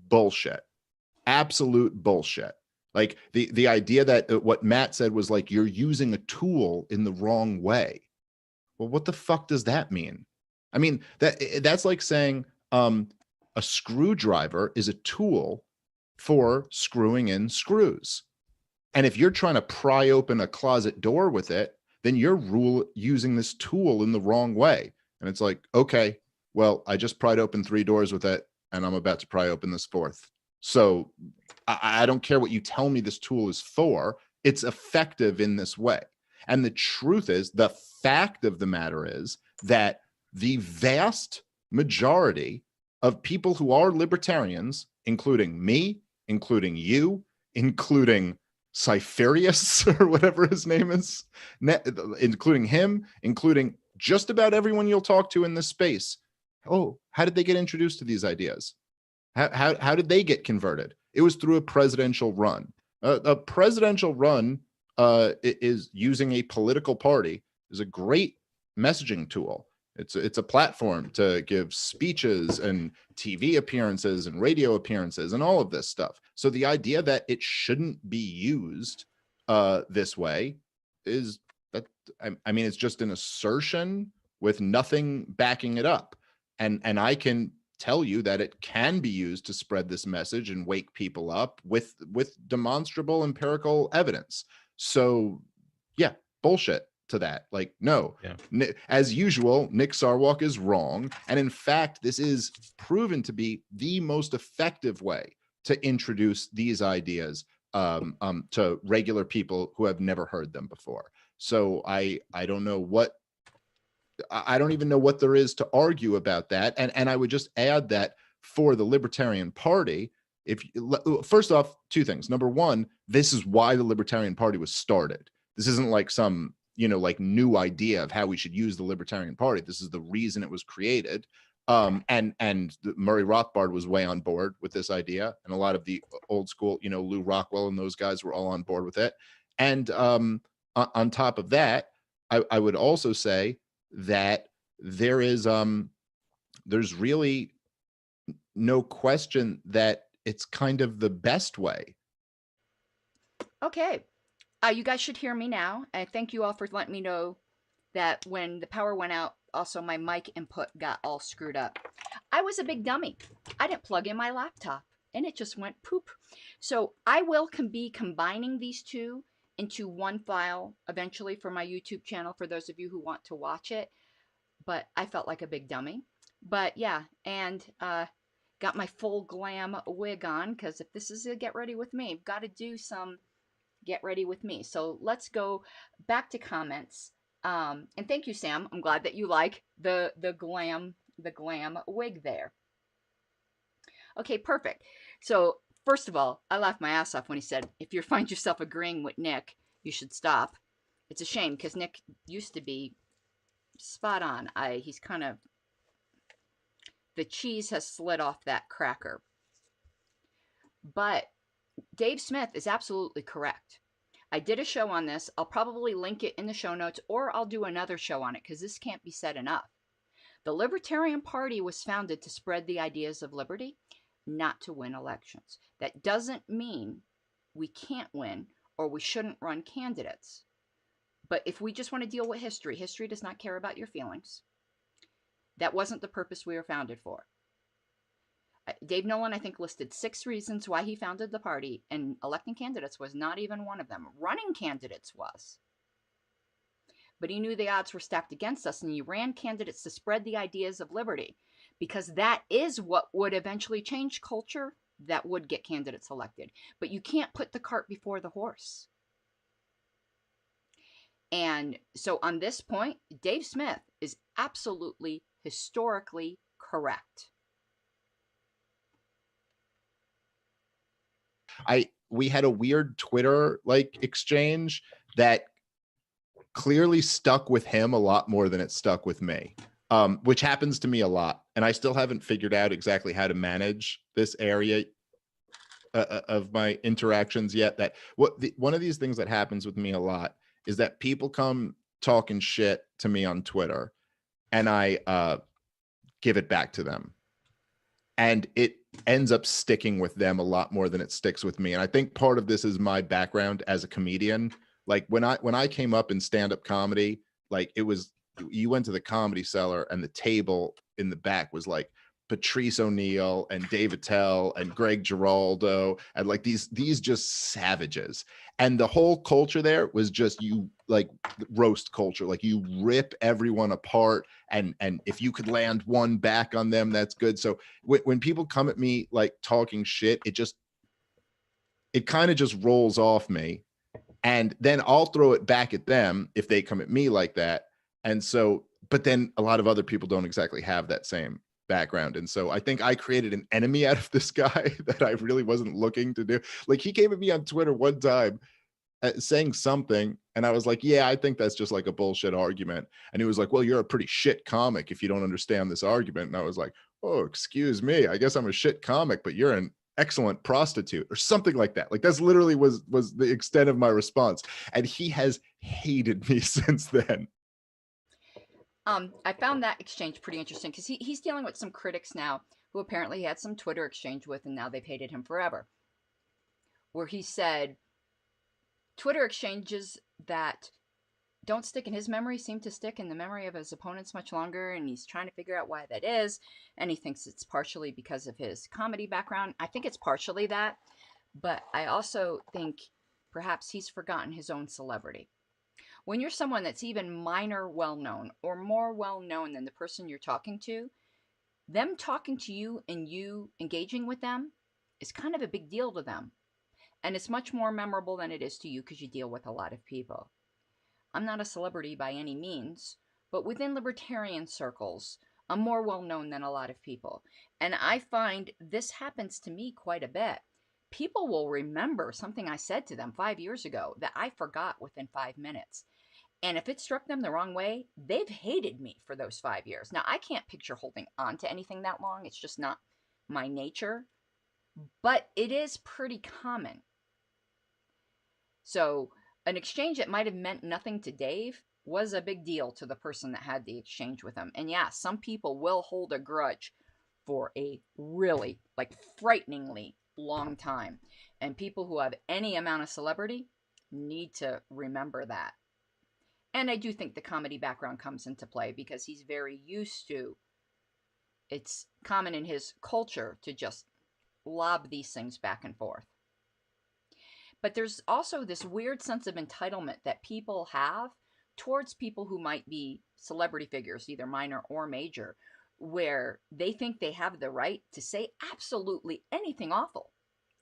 bullshit, absolute bullshit. Like the idea that what Matt said was like, you're using a tool in the wrong way. Well, what the fuck does that mean? I mean, that's like saying a screwdriver is a tool for screwing in screws. And if you're trying to pry open a closet door with it, then you're using this tool in the wrong way. And it's like, okay, well, I just pried open 3 doors with it, and I'm about to pry open this 4th. So I don't care what you tell me this tool is for. It's effective in this way. And the truth is, the fact of the matter is that the vast majority of people who are libertarians, including me, including you, including Cypherius or whatever his name is, including him, including just about everyone you'll talk to in this space. Oh, how did they get introduced to these ideas? How did they get converted? It was through a presidential run. A presidential run is using a political party is a great messaging tool. It's a platform to give speeches and TV appearances and radio appearances and all of this stuff. So the idea that it shouldn't be used this way is that, I mean, it's just an assertion with nothing backing it up. And I can tell you that it can be used to spread this message and wake people up with demonstrable empirical evidence. So yeah, bullshit to that. Like, no, Yeah. as usual, Nick Sarwark is wrong. And in fact, this is proven to be the most effective way to introduce these ideas to regular people who have never heard them before. So I don't know what, I don't even know what there is to argue about that. And I would just add that for the Libertarian Party, if first off, two things. Number one, this is why the Libertarian Party was started. This isn't like some, like new idea of how we should use the Libertarian Party. This is the reason it was created. And Murray Rothbard was way on board with this idea, and a lot of the old school, Lou Rockwell and those guys were all on board with it. And on top of that, I would also say that there's really no question that it's kind of the best way. Okay. You guys should hear me now. I thank you all for letting me know that when the power went out, also my mic input got all screwed up. I was a big dummy. I didn't plug in my laptop and it just went poop. So I will be combining these two into one file eventually for my YouTube channel for those of you who want to watch it. But I felt like a big dummy. But yeah, and got my full glam wig on, because if this is a get ready with me, I've got to do some get ready with me. So let's go back to comments. And thank you, Sam. I'm glad that you like the glam wig there. Okay, perfect. So first of all, I laughed my ass off when he said, if you find yourself agreeing with Nick, you should stop. It's a shame, because Nick used to be spot on. He's kind of, the cheese has slid off that cracker. But Dave Smith is absolutely correct. I did a show on this. I'll probably link it in the show notes, or I'll do another show on it, because this can't be said enough. The Libertarian Party was founded to spread the ideas of liberty, not to win elections. That doesn't mean we can't win or we shouldn't run candidates. But if we just want to deal with history, history does not care about your feelings. That wasn't the purpose we were founded for. Dave Nolan, I think, listed 6 reasons why he founded the party, and electing candidates was not even one of them. Running candidates was. But he knew the odds were stacked against us, and he ran candidates to spread the ideas of liberty, because that is what would eventually change culture, that would get candidates elected. But you can't put the cart before the horse. And so on this point, Dave Smith is absolutely historically correct. We had a weird Twitter exchange that clearly stuck with him a lot more than it stuck with me, which happens to me a lot. And I still haven't figured out exactly how to manage this area of my interactions yet. That one of these things that happens with me a lot is that people come talking shit to me on Twitter, and I give it back to them. And it ends up sticking with them a lot more than it sticks with me. And I think part of this is my background as a comedian. Like when I came up in stand-up comedy, like you went to the Comedy Cellar and the table in the back was like Patrice O'Neill and Dave Attell and Greg Giraldo and like these just savages. And the whole culture there was just roast culture. Like you rip everyone apart, and if you could land one back on them, that's good. So when people come at me like talking shit, it kind of just rolls off me, and then I'll throw it back at them if they come at me like that. And so, but then a lot of other people don't exactly have that same background. And so I think I created an enemy out of this guy that I really wasn't looking to do. Like he came at me on Twitter one time saying something, and I was like, yeah, I think that's just like a bullshit argument. And he was like, well, you're a pretty shit comic if you don't understand this argument. And I was like, oh, excuse me, I guess I'm a shit comic, but you're an excellent prostitute or something like that. Like that's literally was the extent of my response. And he has hated me since then. I found that exchange pretty interesting, because he's dealing with some critics now who apparently he had some Twitter exchange with, and now they've hated him forever. Where he said Twitter exchanges that don't stick in his memory seem to stick in the memory of his opponents much longer, and he's trying to figure out why that is, and he thinks it's partially because of his comedy background. I think it's partially that, but I also think perhaps he's forgotten his own celebrity. When you're someone that's even minor well known or more well known than the person you're talking to, them talking to you and you engaging with them is kind of a big deal to them. And it's much more memorable than it is to you because you deal with a lot of people. I'm not a celebrity by any means, but within libertarian circles, I'm more well known than a lot of people. And I find this happens to me quite a bit. People will remember something I said to them 5 years ago that I forgot within 5 minutes. And if it struck them the wrong way, they've hated me for those 5 years. Now, I can't picture holding on to anything that long. It's just not my nature. But it is pretty common. So an exchange that might have meant nothing to Dave was a big deal to the person that had the exchange with him. And yeah, some people will hold a grudge for a really, like, frighteningly long time. And people who have any amount of celebrity need to remember that. And I do think the comedy background comes into play because he's very used to, it's common in his culture to just lob these things back and forth. But there's also this weird sense of entitlement that people have towards people who might be celebrity figures, either minor or major, where they think they have the right to say absolutely anything awful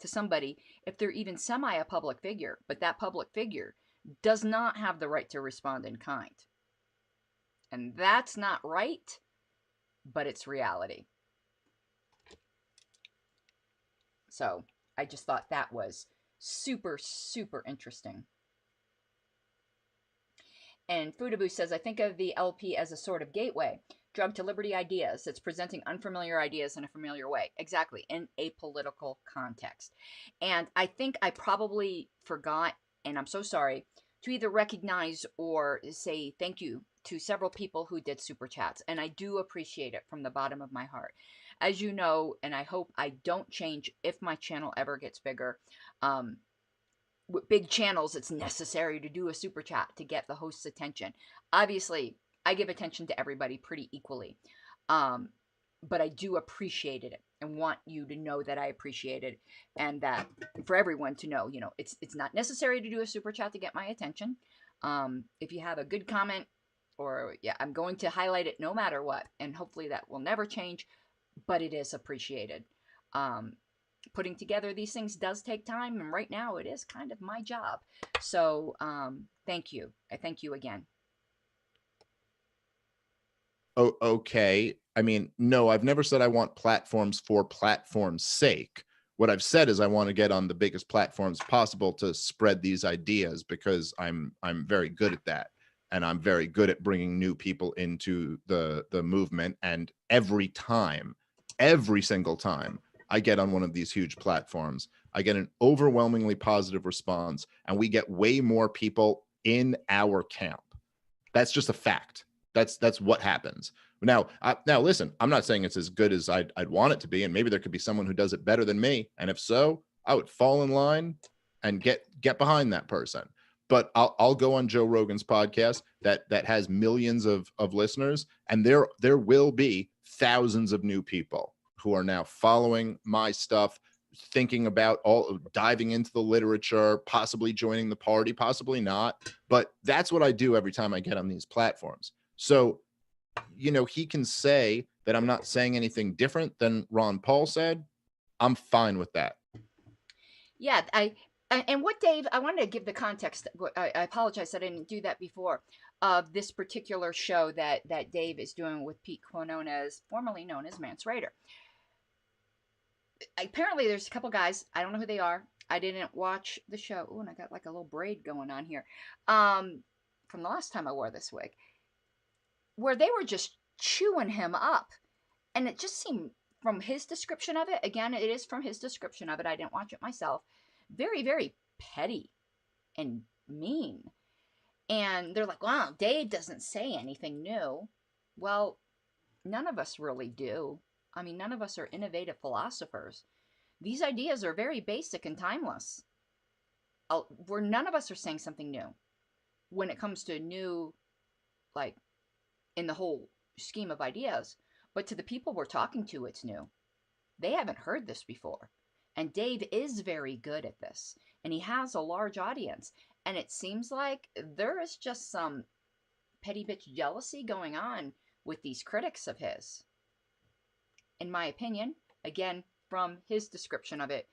to somebody if they're even semi a public figure, but that public figure does not have the right to respond in kind. And that's not right, but it's reality. So I just thought that was super, super interesting. And Foodaboo says, I think of the LP as a sort of gateway drug to liberty ideas. It's presenting unfamiliar ideas in a familiar way. Exactly, in a political context. And I think I probably forgot, and I'm so sorry, to either recognize or say thank you to several people who did super chats. And I do appreciate it from the bottom of my heart. As you know, and I hope I don't change if my channel ever gets bigger, with big channels, it's necessary to do a super chat to get the host's attention. Obviously, I give attention to everybody pretty equally, but I do appreciate it and want you to know that I appreciate it, and that for everyone to know, you know, it's not necessary to do a super chat to get my attention. If you have a good comment, or yeah, I'm going to highlight it no matter what, and hopefully that will never change, but it is appreciated. Putting together these things does take time, and right now it is kind of my job. So thank you. I thank you again. Oh, okay. I mean, no, I've never said I want platforms for platform's sake. What I've said is I want to get on the biggest platforms possible to spread these ideas, because I'm very good at that, and I'm very good at bringing new people into the movement. And every single time I get on one of these huge platforms, I get an overwhelmingly positive response, and we get way more people in our camp. That's just a fact. That's what happens. Now listen, I'm not saying it's as good as I'd want it to be, and maybe there could be someone who does it better than me, and if so, I would fall in line and get behind that person. But I'll go on Joe Rogan's podcast that has millions of listeners, and there will be thousands of new people who are now following my stuff, thinking about diving into the literature, possibly joining the party, possibly not. But that's what I do every time I get on these platforms. So, you know, he can say that I'm not saying anything different than Ron Paul said. I'm fine with that. Yeah, and what Dave, I wanted to give the context. I apologize that I didn't do that before, of this particular show that Dave is doing with Pete Quinones, formerly known as Mance Raider. Apparently there's a couple guys, I don't know who they are, I didn't watch the show. Oh, and I got like a little braid going on here from the last time I wore this wig, where they were just chewing him up, and it just seemed, from his description of it, again, it is from his description of it, I didn't watch it myself, very, very petty and mean. And they're like, wow, Dave doesn't say anything new. Well, none of us really do. I mean, none of us are innovative philosophers. These ideas are very basic and timeless. None of us are saying something new. when it comes to new, like, in the whole scheme of ideas. But to the people we're talking to, it's new. They haven't heard this before. And Dave is very good at this. And he has a large audience. And it seems like there is just some petty bitch jealousy going on with these critics of his. In my opinion, again, from his description of it,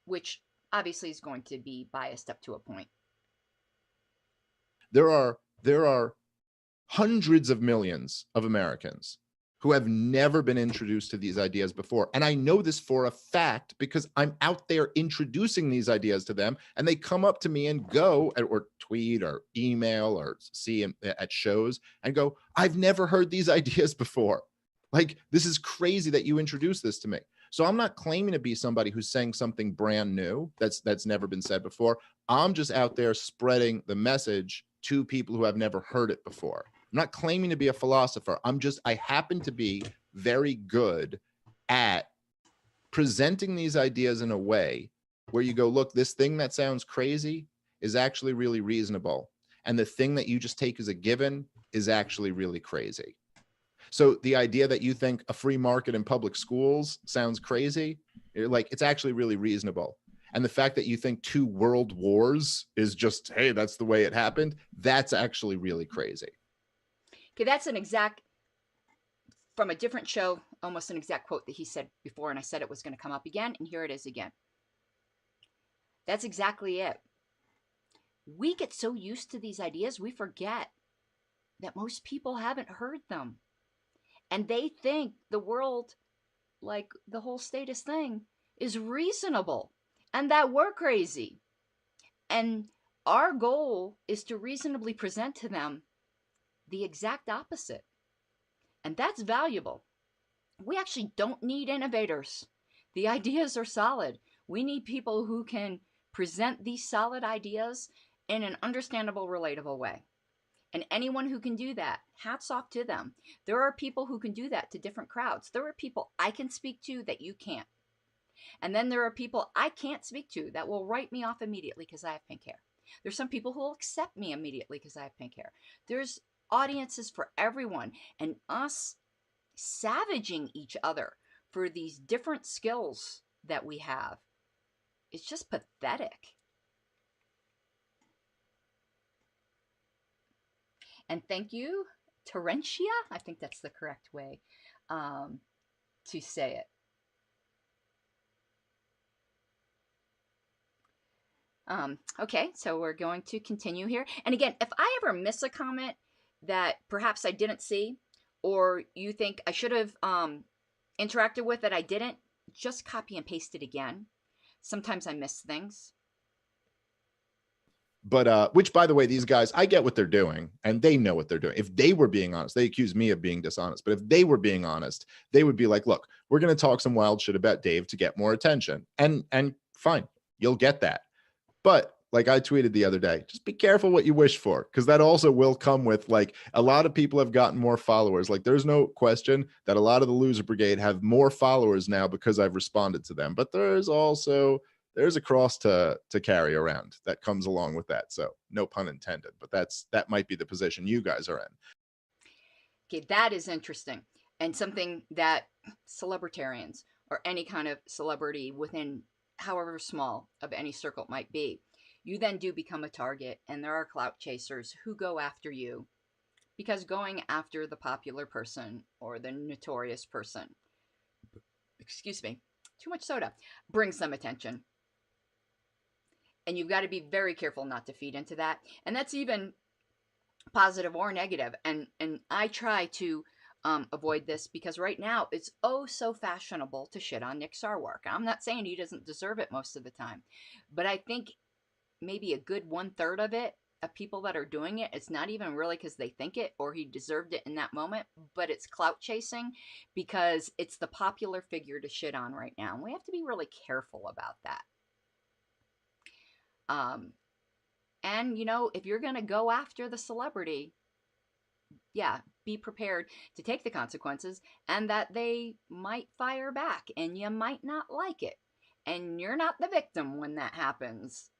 which obviously is going to be biased up to a point. There are hundreds of millions of Americans who have never been introduced to these ideas before. And I know this for a fact because I'm out there introducing these ideas to them, and they come up to me and go, or tweet or email or see at shows and go, I've never heard these ideas before. Like, this is crazy that you introduced this to me. So I'm not claiming to be somebody who's saying something brand new that's never been said before. I'm just out there spreading the message to people who have never heard it before. I'm not claiming to be a philosopher. I happen to be very good at presenting these ideas in a way where you go, look, this thing that sounds crazy is actually really reasonable. And the thing that you just take as a given is actually really crazy. So the idea that you think a free market in public schools sounds crazy, like, it's actually really reasonable. And the fact that you think 2 world wars is just, hey, that's the way it happened, that's actually really crazy. Okay, that's an exact, from a different show, almost an exact quote that he said before, and I said it was going to come up again, and here it is again. That's exactly it. We get so used to these ideas, we forget that most people haven't heard them. And they think the world, like the whole status thing, is reasonable and that we're crazy. And our goal is to reasonably present to them the exact opposite. And that's valuable. We actually don't need innovators. The ideas are solid. We need people who can present these solid ideas in an understandable, relatable way. And anyone who can do that, hats off to them. There are people who can do that to different crowds. There are people I can speak to that you can't. And then there are people I can't speak to that will write me off immediately because I have pink hair. There's some people who will accept me immediately because I have pink hair. There's audiences for everyone. And us savaging each other for these different skills that we have, it's just pathetic. And thank you, Terentia. I think that's the correct way to say it. Okay, so we're going to continue here. And again, if I ever miss a comment that perhaps I didn't see, or you think I should have interacted with that I didn't, just copy and paste it again. Sometimes I miss things. But which, by the way, these guys, I get what they're doing, and they know what they're doing. If they were being honest, they accuse me of being dishonest, but if they were being honest, they would be like, look, we're going to talk some wild shit about Dave to get more attention. And fine, you'll get that. But like I tweeted the other day, just be careful what you wish for, because that also will come with, like, a lot of people have gotten more followers. Like, there's no question that a lot of the loser brigade have more followers now because I've responded to them. But there's a cross to carry around that comes along with that. So no pun intended, but that might be the position you guys are in. Okay, that is interesting. And something that celebritarians or any kind of celebrity within however small of any circle it might be, you then do become a target, and there are clout chasers who go after you because going after the popular person or the notorious person, excuse me, too much soda, brings them attention. And you've got to be very careful not to feed into that. And that's even positive or negative. And I try to avoid this because right now it's oh so fashionable to shit on Nick Sarwark. I'm not saying he doesn't deserve it most of the time, but I think maybe a good 1/3 of it, of people that are doing it, it's not even really because they think it or he deserved it in that moment, but it's clout chasing because it's the popular figure to shit on right now. And we have to be really careful about that. And you know, if you're going to go after the celebrity, yeah, be prepared to take the consequences and that they might fire back and you might not like it. And you're not the victim when that happens.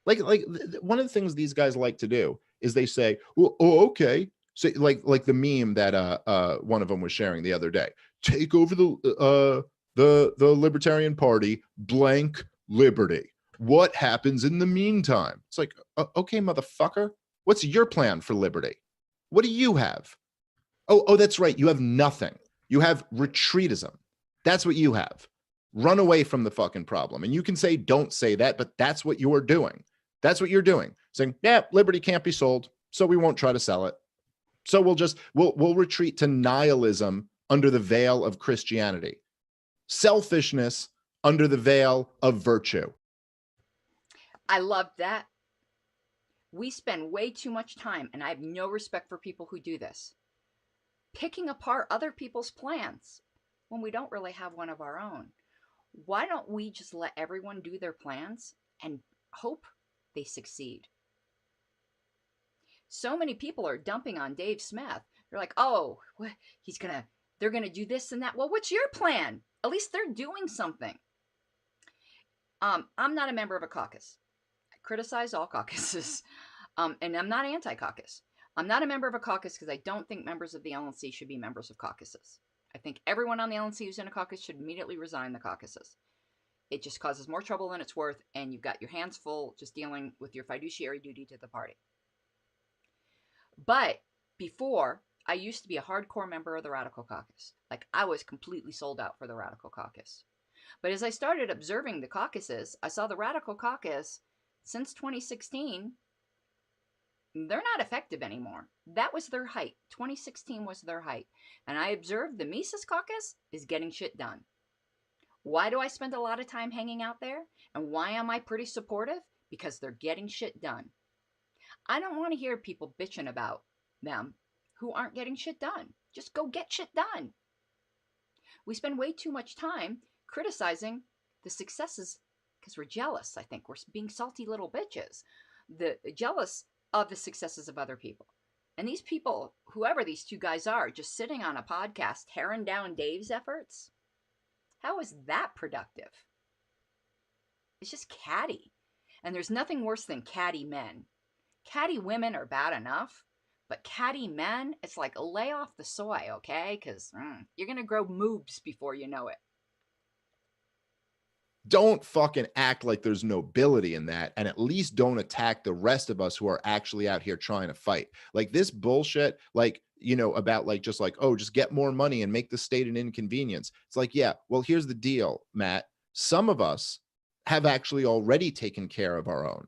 One of the things these guys like to do is they say, well, oh, okay. So like the meme that one of them was sharing the other day. Take over the Libertarian Party, blank liberty. What happens in the meantime? It's like, okay, motherfucker, what's your plan for liberty? What do you have? Oh, that's right. You have nothing. You have retreatism. That's what you have. Run away from the fucking problem. And you can say, don't say that, but that's what you're doing. That's what you're doing. Saying, yeah, liberty can't be sold, so we won't try to sell it. So we'll retreat to nihilism under the veil of Christianity. Selfishness under the veil of virtue. I love that. We spend way too much time, and I have no respect for people who do this, picking apart other people's plans when we don't really have one of our own. Why don't we just let everyone do their plans and hope they succeed? So many people are dumping on Dave Smith. They're like, oh, they're gonna do this and that. Well, what's your plan? At least they're doing something. I'm not a member of a caucus. I criticize all caucuses. And I'm not anti-caucus. I'm not a member of a caucus because I don't think members of the LNC should be members of caucuses. I think everyone on the LNC who's in a caucus should immediately resign the caucuses. It just causes more trouble than it's worth, and you've got your hands full just dealing with your fiduciary duty to the party. But before, I used to be a hardcore member of the Radical Caucus. Like, I was completely sold out for the Radical Caucus. But as I started observing the caucuses, I saw the Radical Caucus, since 2016, they're not effective anymore. That was their height. 2016 was their height. And I observed the Mises Caucus is getting shit done. Why do I spend a lot of time hanging out there? And why am I pretty supportive? Because they're getting shit done. I don't want to hear people bitching about them who aren't getting shit done. Just go get shit done. We spend way too much time criticizing the successes because we're jealous, I think. We're being salty little bitches. Jealous of the successes of other people. And these people, whoever these two guys are, just sitting on a podcast tearing down Dave's efforts. How is that productive? It's just catty. And there's nothing worse than catty men. Catty women are bad enough, but catty men, it's like lay off the soy, okay? Because you're going to grow moobs before you know it. Don't fucking act like there's nobility in that, and at least don't attack the rest of us who are actually out here trying to fight. Like this bullshit, like, you know, about like, just like, oh, just get more money and make the state an inconvenience. It's like, yeah, well, here's the deal, Matt. Some of us have actually already taken care of our own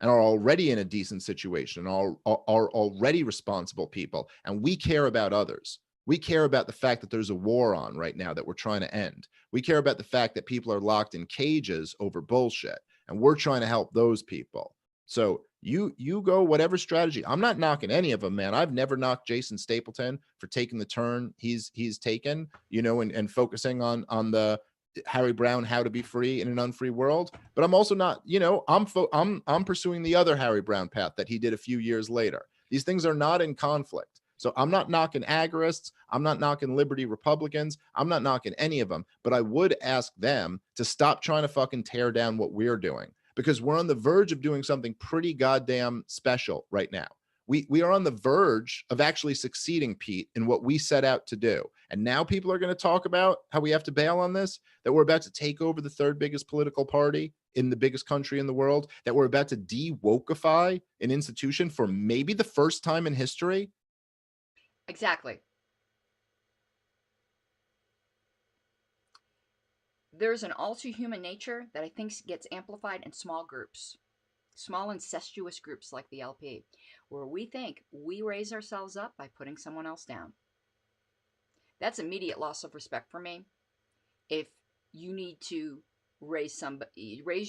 and are already in a decent situation, are already responsible people, and we care about others. We care about the fact that there's a war on right now that we're trying to end. We care about the fact that people are locked in cages over bullshit, and we're trying to help those people. So you go whatever strategy. I'm not knocking any of them, man. I've never knocked Jason Stapleton for taking the turn he's taken, you know, and focusing on the Harry Brown, how to be free in an unfree world. But I'm also not, you know, I'm pursuing the other Harry Brown path that he did a few years later. These things are not in conflict. So I'm not knocking agorists. I'm not knocking Liberty Republicans. I'm not knocking any of them. But I would ask them to stop trying to fucking tear down what we're doing, because we're on the verge of doing something pretty goddamn special right now. We are on the verge of actually succeeding, Pete, in what we set out to do. And now people are going to talk about how we have to bail on this, that we're about to take over the third biggest political party in the biggest country in the world, that we're about to de-wokeify an institution for maybe the first time in history. Exactly. There's an all too human nature that I think gets amplified in small groups. Small incestuous groups like the LP, where we think we raise ourselves up by putting someone else down. That's immediate loss of respect for me. If you need to raise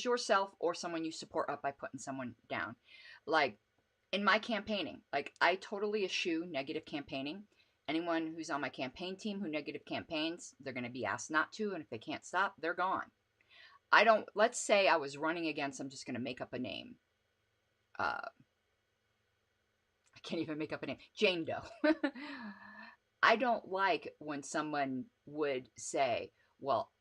yourself or someone you support up by putting someone down. Like in my campaigning, like I totally eschew negative campaigning. Anyone who's on my campaign team who negative campaigns, they're going to be asked not to, and if they can't stop, they're gone. Let's say I was running against, I'm just going to make up a name. I can't even make up a name. Jane Doe. I don't like when someone would say, well,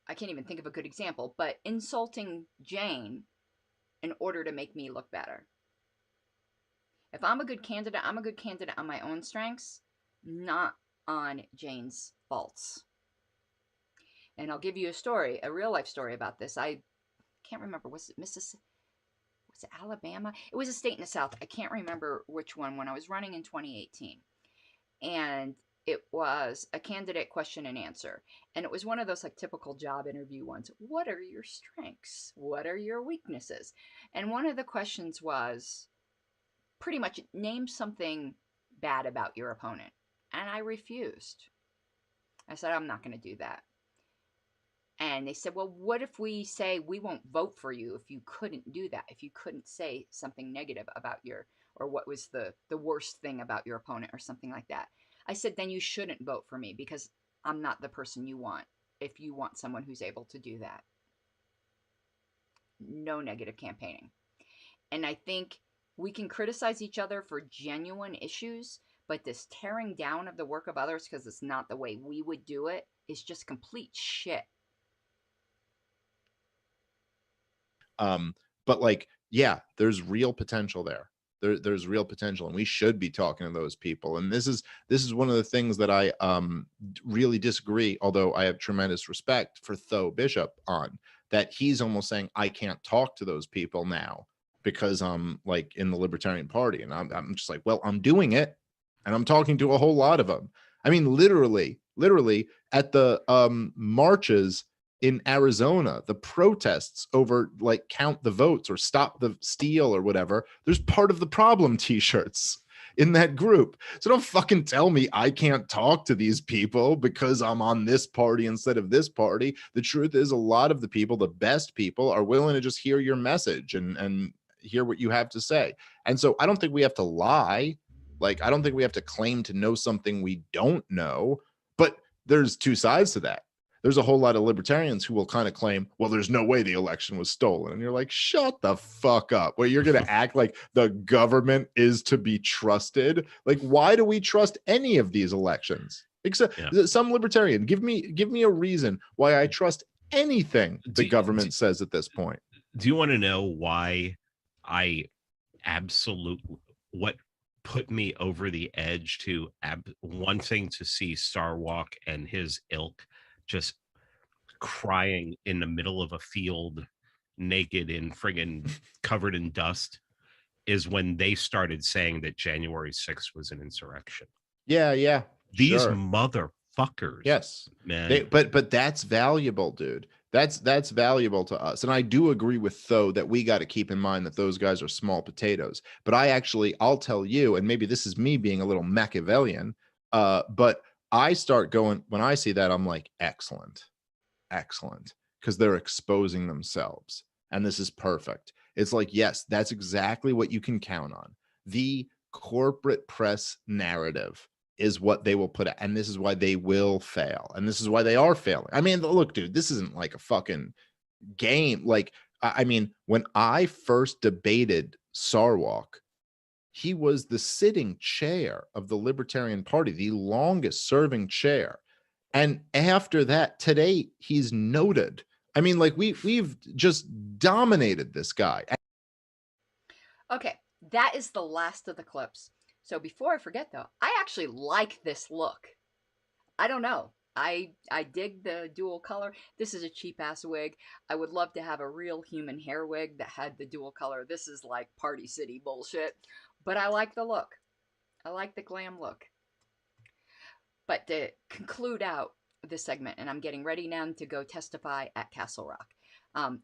I can't even think of a good example, but insulting Jane in order to make me look better. If I'm a good candidate, I'm a good candidate on my own strengths, not on Jane's faults. And I'll give you a story, a real life story about this. I can't remember, was it Mississippi? Was it Alabama? It was a state in the South. I can't remember which one, when I was running in 2018. And it was a candidate question and answer. And it was one of those like typical job interview ones. What are your strengths? What are your weaknesses? And one of the questions was pretty much name something bad about your opponent. And I refused. I said, I'm not going to do that. And they said, well, what if we say we won't vote for you if you couldn't do that, if you couldn't say something negative about your, or what was the worst thing about your opponent or something like that. I said, then you shouldn't vote for me because I'm not the person you want if you want someone who's able to do that. No negative campaigning. And I think we can criticize each other for genuine issues, but this tearing down of the work of others because it's not the way we would do it is just complete shit. But like, yeah, there's real potential there. There's real potential, and we should be talking to those people. And this is one of the things that I really disagree, although I have tremendous respect for Tho Bishop on, that he's almost saying I can't talk to those people now because I'm like in the Libertarian Party. And I'm just like, well, I'm doing it and I'm talking to a whole lot of them. I mean, literally at the marches in Arizona, the protests over like count the votes or stop the steal or whatever, there's part of the problem t-shirts in that group. So don't fucking tell me I can't talk to these people because I'm on this party instead of this party. The truth is a lot of the people, the best people, are willing to just hear your message and hear what you have to say. And so I don't think we have to lie. Like, I don't think we have to claim to know something we don't know, but there's two sides to that. There's a whole lot of libertarians who will kind of claim, well, there's no way the election was stolen. And you're like, shut the fuck up. Well, you're going to act like the government is to be trusted. Like, why do we trust any of these elections? Except some libertarian, give me a reason why I trust anything the government says at this point. Do you want to know why what put me over the edge to wanting to see Starwalk and his ilk just crying in the middle of a field naked and friggin' covered in dust is when they started saying that January 6th was an insurrection. Yeah. These motherfuckers. Yes, man. But that's valuable, dude. That's valuable to us. And I do agree with Tho that we got to keep in mind that those guys are small potatoes. But I'll tell you, and maybe this is me being a little Machiavellian, but I start going, when I see that, I'm like, excellent, because they're exposing themselves. And this is perfect. It's like, yes, that's exactly what you can count on. The corporate press narrative is what they will put out. And this is why they will fail. And this is why they are failing. I mean, look, dude, this isn't like a fucking game. Like, I mean, when I first debated Sarwark, he was the sitting chair of the Libertarian Party, the longest serving chair. And after that, today, he's noted. I mean, like, we've just dominated this guy. Okay, that is the last of the clips. So before I forget, though, I actually like this look. I don't know. I dig the dual color. This is a cheap-ass wig. I would love to have a real human hair wig that had the dual color. This is like Party City bullshit. But I like the look. I like the glam look. But to conclude out this segment, and I'm getting ready now to go testify at Castle Rock,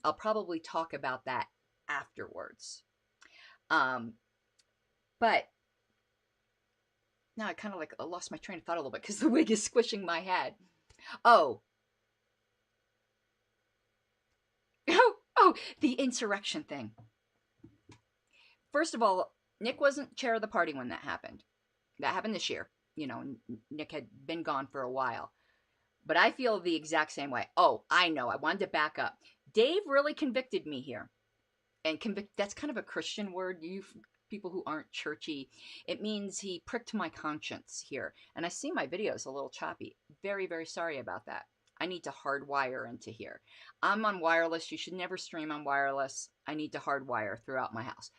I'll probably talk about that afterwards. But now I kind of like lost my train of thought a little bit because the wig is squishing my head. Oh, the insurrection thing. First of all, Nick wasn't chair of the party when that happened. That happened this year. You know, Nick had been gone for a while. But I feel the exact same way. Oh, I know. I wanted to back up. Dave really convicted me here. And that's kind of a Christian word. You people who aren't churchy, it means he pricked my conscience here. And I see my videos a little choppy. Very, very sorry about that. I need to hardwire into here. I'm on wireless. You should never stream on wireless. I need to hardwire throughout my house.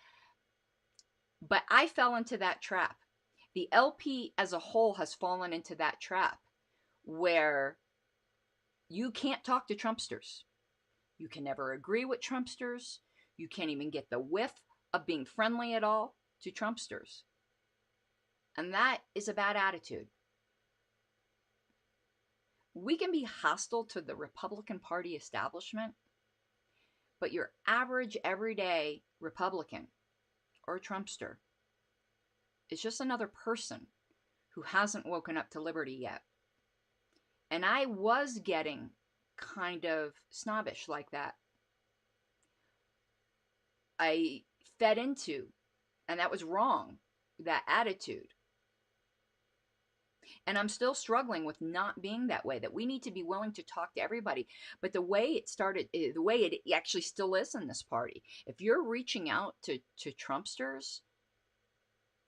But I fell into that trap. The LP as a whole has fallen into that trap where you can't talk to Trumpsters. You can never agree with Trumpsters. You can't even get the whiff of being friendly at all to Trumpsters. And that is a bad attitude. We can be hostile to the Republican Party establishment, but your average, everyday Republican or Trumpster is just another person who hasn't woken up to liberty yet. And I was getting kind of snobbish like that. I fed into, and that was wrong, that attitude. And I'm still struggling with not being that way, that we need to be willing to talk to everybody. But the way it started, the way it actually still is in this party, if you're reaching out to Trumpsters,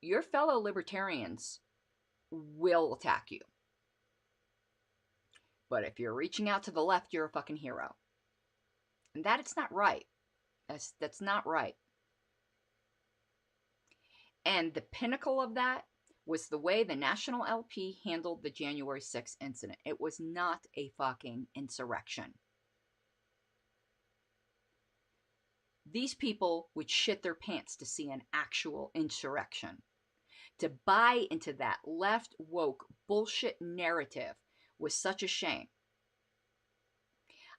your fellow libertarians will attack you. But if you're reaching out to the left, you're a fucking hero. And that it's not right. That's not right. And the pinnacle of that was the way the National LP handled the January 6th incident. It was not a fucking insurrection. These people would shit their pants to see an actual insurrection. To buy into that left woke bullshit narrative was such a shame.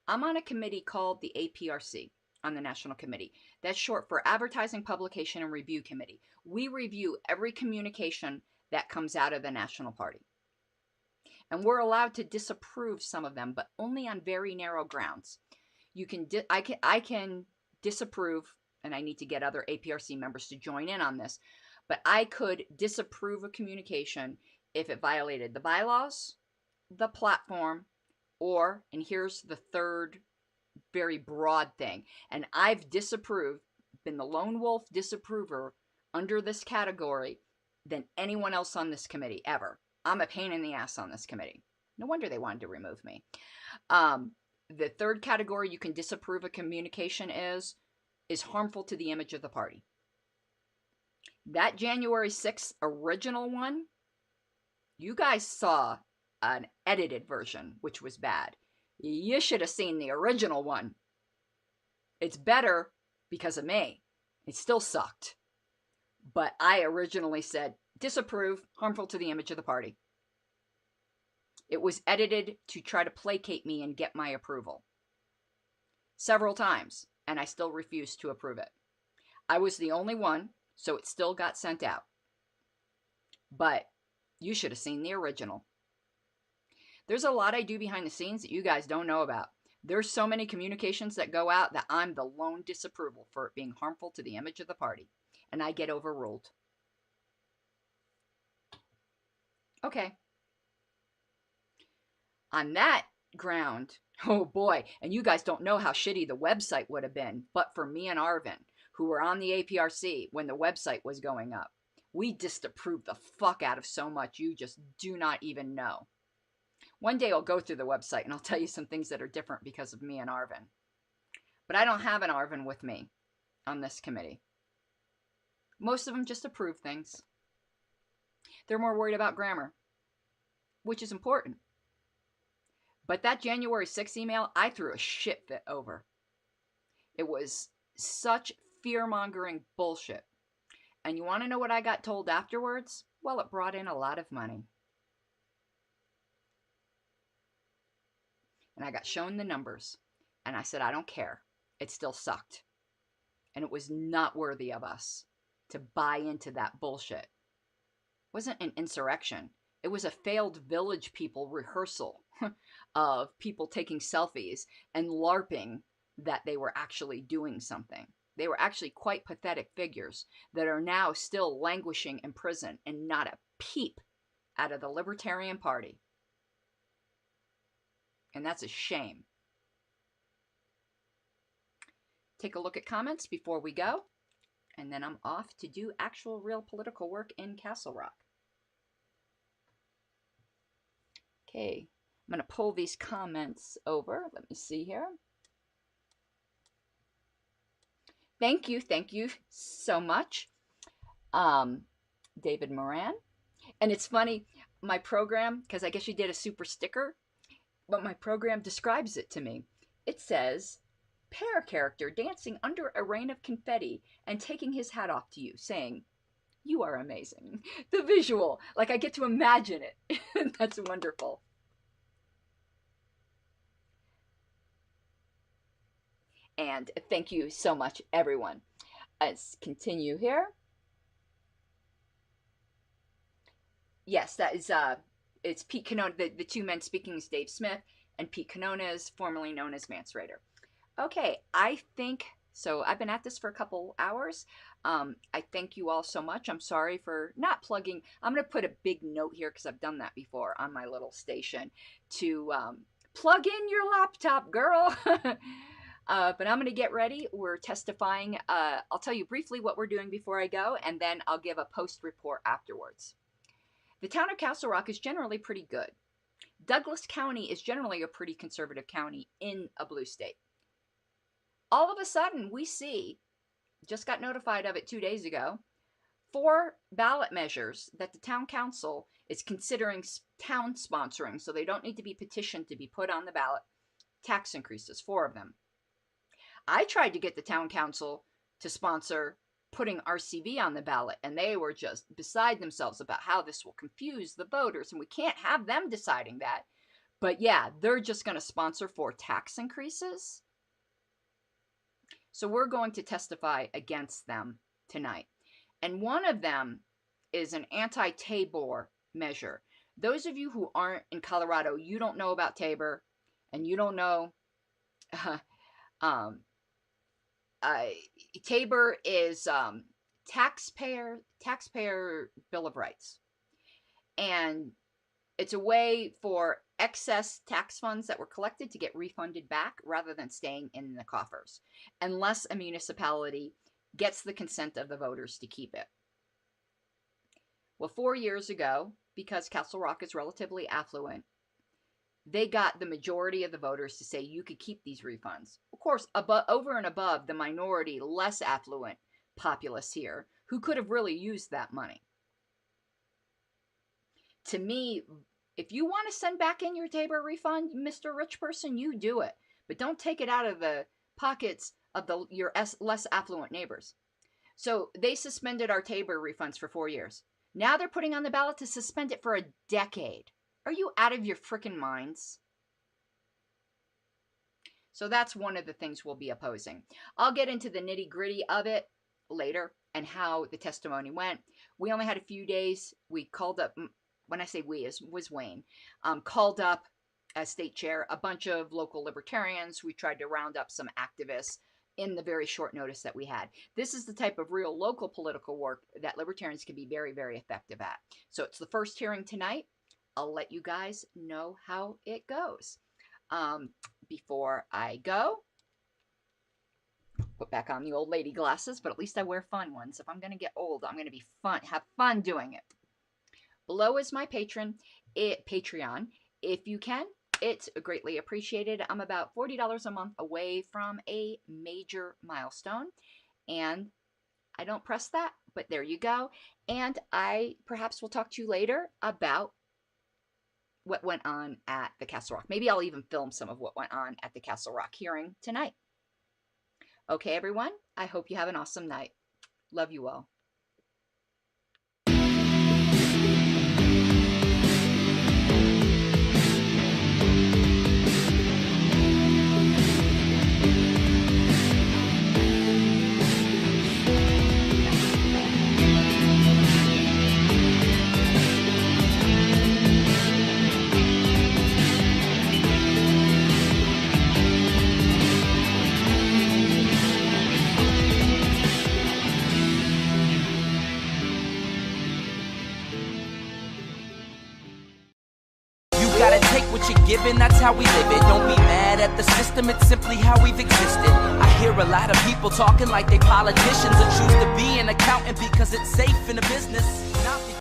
I'm on a committee called the APRC, on the National Committee. That's short for Advertising, Publication, and Review Committee. We review every communication that comes out of the National Party. And we're allowed to disapprove some of them, but only on very narrow grounds. I can disapprove, and I need to get other APRC members to join in on this, but I could disapprove a communication if it violated the bylaws, the platform, or, and here's the third very broad thing, and I've disapproved, been the lone wolf disapprover under this category than anyone else on this committee ever. I'm a pain in the ass on this committee. No wonder they wanted to remove me. The third category you can disapprove a communication is harmful to the image of the party. That January 6th original one, you guys saw an edited version, which was bad. You should have seen the original one. It's better because of me. It still sucked. But I originally said, disapprove, harmful to the image of the party. It was edited to try to placate me and get my approval. Several times, and I still refused to approve it. I was the only one, so it still got sent out. But you should have seen the original. There's a lot I do behind the scenes that you guys don't know about. There's so many communications that go out that I'm the lone disapproval for it being harmful to the image of the party. And I get overruled. Okay. On that ground, oh boy, and you guys don't know how shitty the website would have been, but for me and Arvin, who were on the APRC when the website was going up. We disapproved the fuck out of so much you just do not even know. One day I'll go through the website and I'll tell you some things that are different because of me and Arvin. But I don't have an Arvin with me on this committee. Most of them just approve things. They're more worried about grammar, which is important. But that January 6th email, I threw a shit fit over. It was such fear-mongering bullshit. And you want to know what I got told afterwards? Well, it brought in a lot of money. And I got shown the numbers. And I said, I don't care. It still sucked. And it was not worthy of us to buy into that bullshit. It wasn't an insurrection. It was a failed Village People rehearsal of people taking selfies and LARPing that they were actually doing something. They were actually quite pathetic figures that are now still languishing in prison and not a peep out of the Libertarian Party. And that's a shame. Take a look at comments before we go. And then I'm off to do actual real political work in Castle Rock. Okay. I'm going to pull these comments over. Let me see here. Thank you so much, David Moran. And it's funny, my program, because I guess you did a super sticker, but my program describes it to me. It says, pear character dancing under a rain of confetti and taking his hat off to you, saying, "You are amazing." The visual, like I get to imagine it. That's wonderful. And thank you so much, everyone. Let's continue here. Yes, that is, it's Pete Canona. The two men speaking is Dave Smith, and Pete Canona is formerly known as Mance Raider. Okay, I think, so I've been at this for a couple hours. I thank you all so much. I'm sorry for not plugging. I'm going to put a big note here because I've done that before on my little station to plug in your laptop, girl. But I'm going to get ready. We're testifying. I'll tell you briefly what we're doing before I go, and then I'll give a post report afterwards. The town of Castle Rock is generally pretty good. Douglas County is generally a pretty conservative county in a blue state. All of a sudden, we see, just got notified of it 2 days ago, 4 ballot measures that the town council is considering town sponsoring, so they don't need to be petitioned to be put on the ballot. Tax increases, 4 of them. I tried to get the town council to sponsor putting RCV on the ballot, and they were just beside themselves about how this will confuse the voters, and we can't have them deciding that. But yeah, they're just going to sponsor 4 tax increases. So we're going to testify against them tonight. And one of them is an anti-Tabor measure. Those of you who aren't in Colorado, you don't know about Tabor, and you don't know... Tabor is taxpayer Bill of Rights. And it's a way for excess tax funds that were collected to get refunded back rather than staying in the coffers, unless a municipality gets the consent of the voters to keep it. Well, 4 years ago, because Castle Rock is relatively affluent, they got the majority of the voters to say you could keep these refunds. Of course, over and above the minority, less affluent populace here, who could have really used that money. To me, if you want to send back in your Tabor refund, Mr. Rich Person, you do it. But don't take it out of the pockets of your less affluent neighbors. So they suspended our Tabor refunds for 4 years. Now they're putting on the ballot to suspend it for a decade. Are you out of your frickin' minds? So that's one of the things we'll be opposing. I'll get into the nitty-gritty of it later and how the testimony went. We only had a few days. We called up, when I say we, it was Wayne, called up as state chair a bunch of local libertarians. We tried to round up some activists in the very short notice that we had. This is the type of real local political work that libertarians can be very, very effective at. So it's the first hearing tonight. I'll let you guys know how it goes. Before I go, put back on the old lady glasses, but at least I wear fun ones. If I'm going to get old, I'm going to be have fun doing it. Below is my Patreon. If you can, it's greatly appreciated. I'm about $40 a month away from a major milestone, and I don't press that, but there you go. And I perhaps will talk to you later about what went on at the Castle Rock. Maybe I'll even film some of what went on at the Castle Rock hearing tonight. Okay, everyone, I hope you have an awesome night. Love you all. What you're given, that's how we live it. Don't be mad at the system, it's simply how we've existed. I hear a lot of people talking like they politicians and choose to be an accountant because it's safe in the business.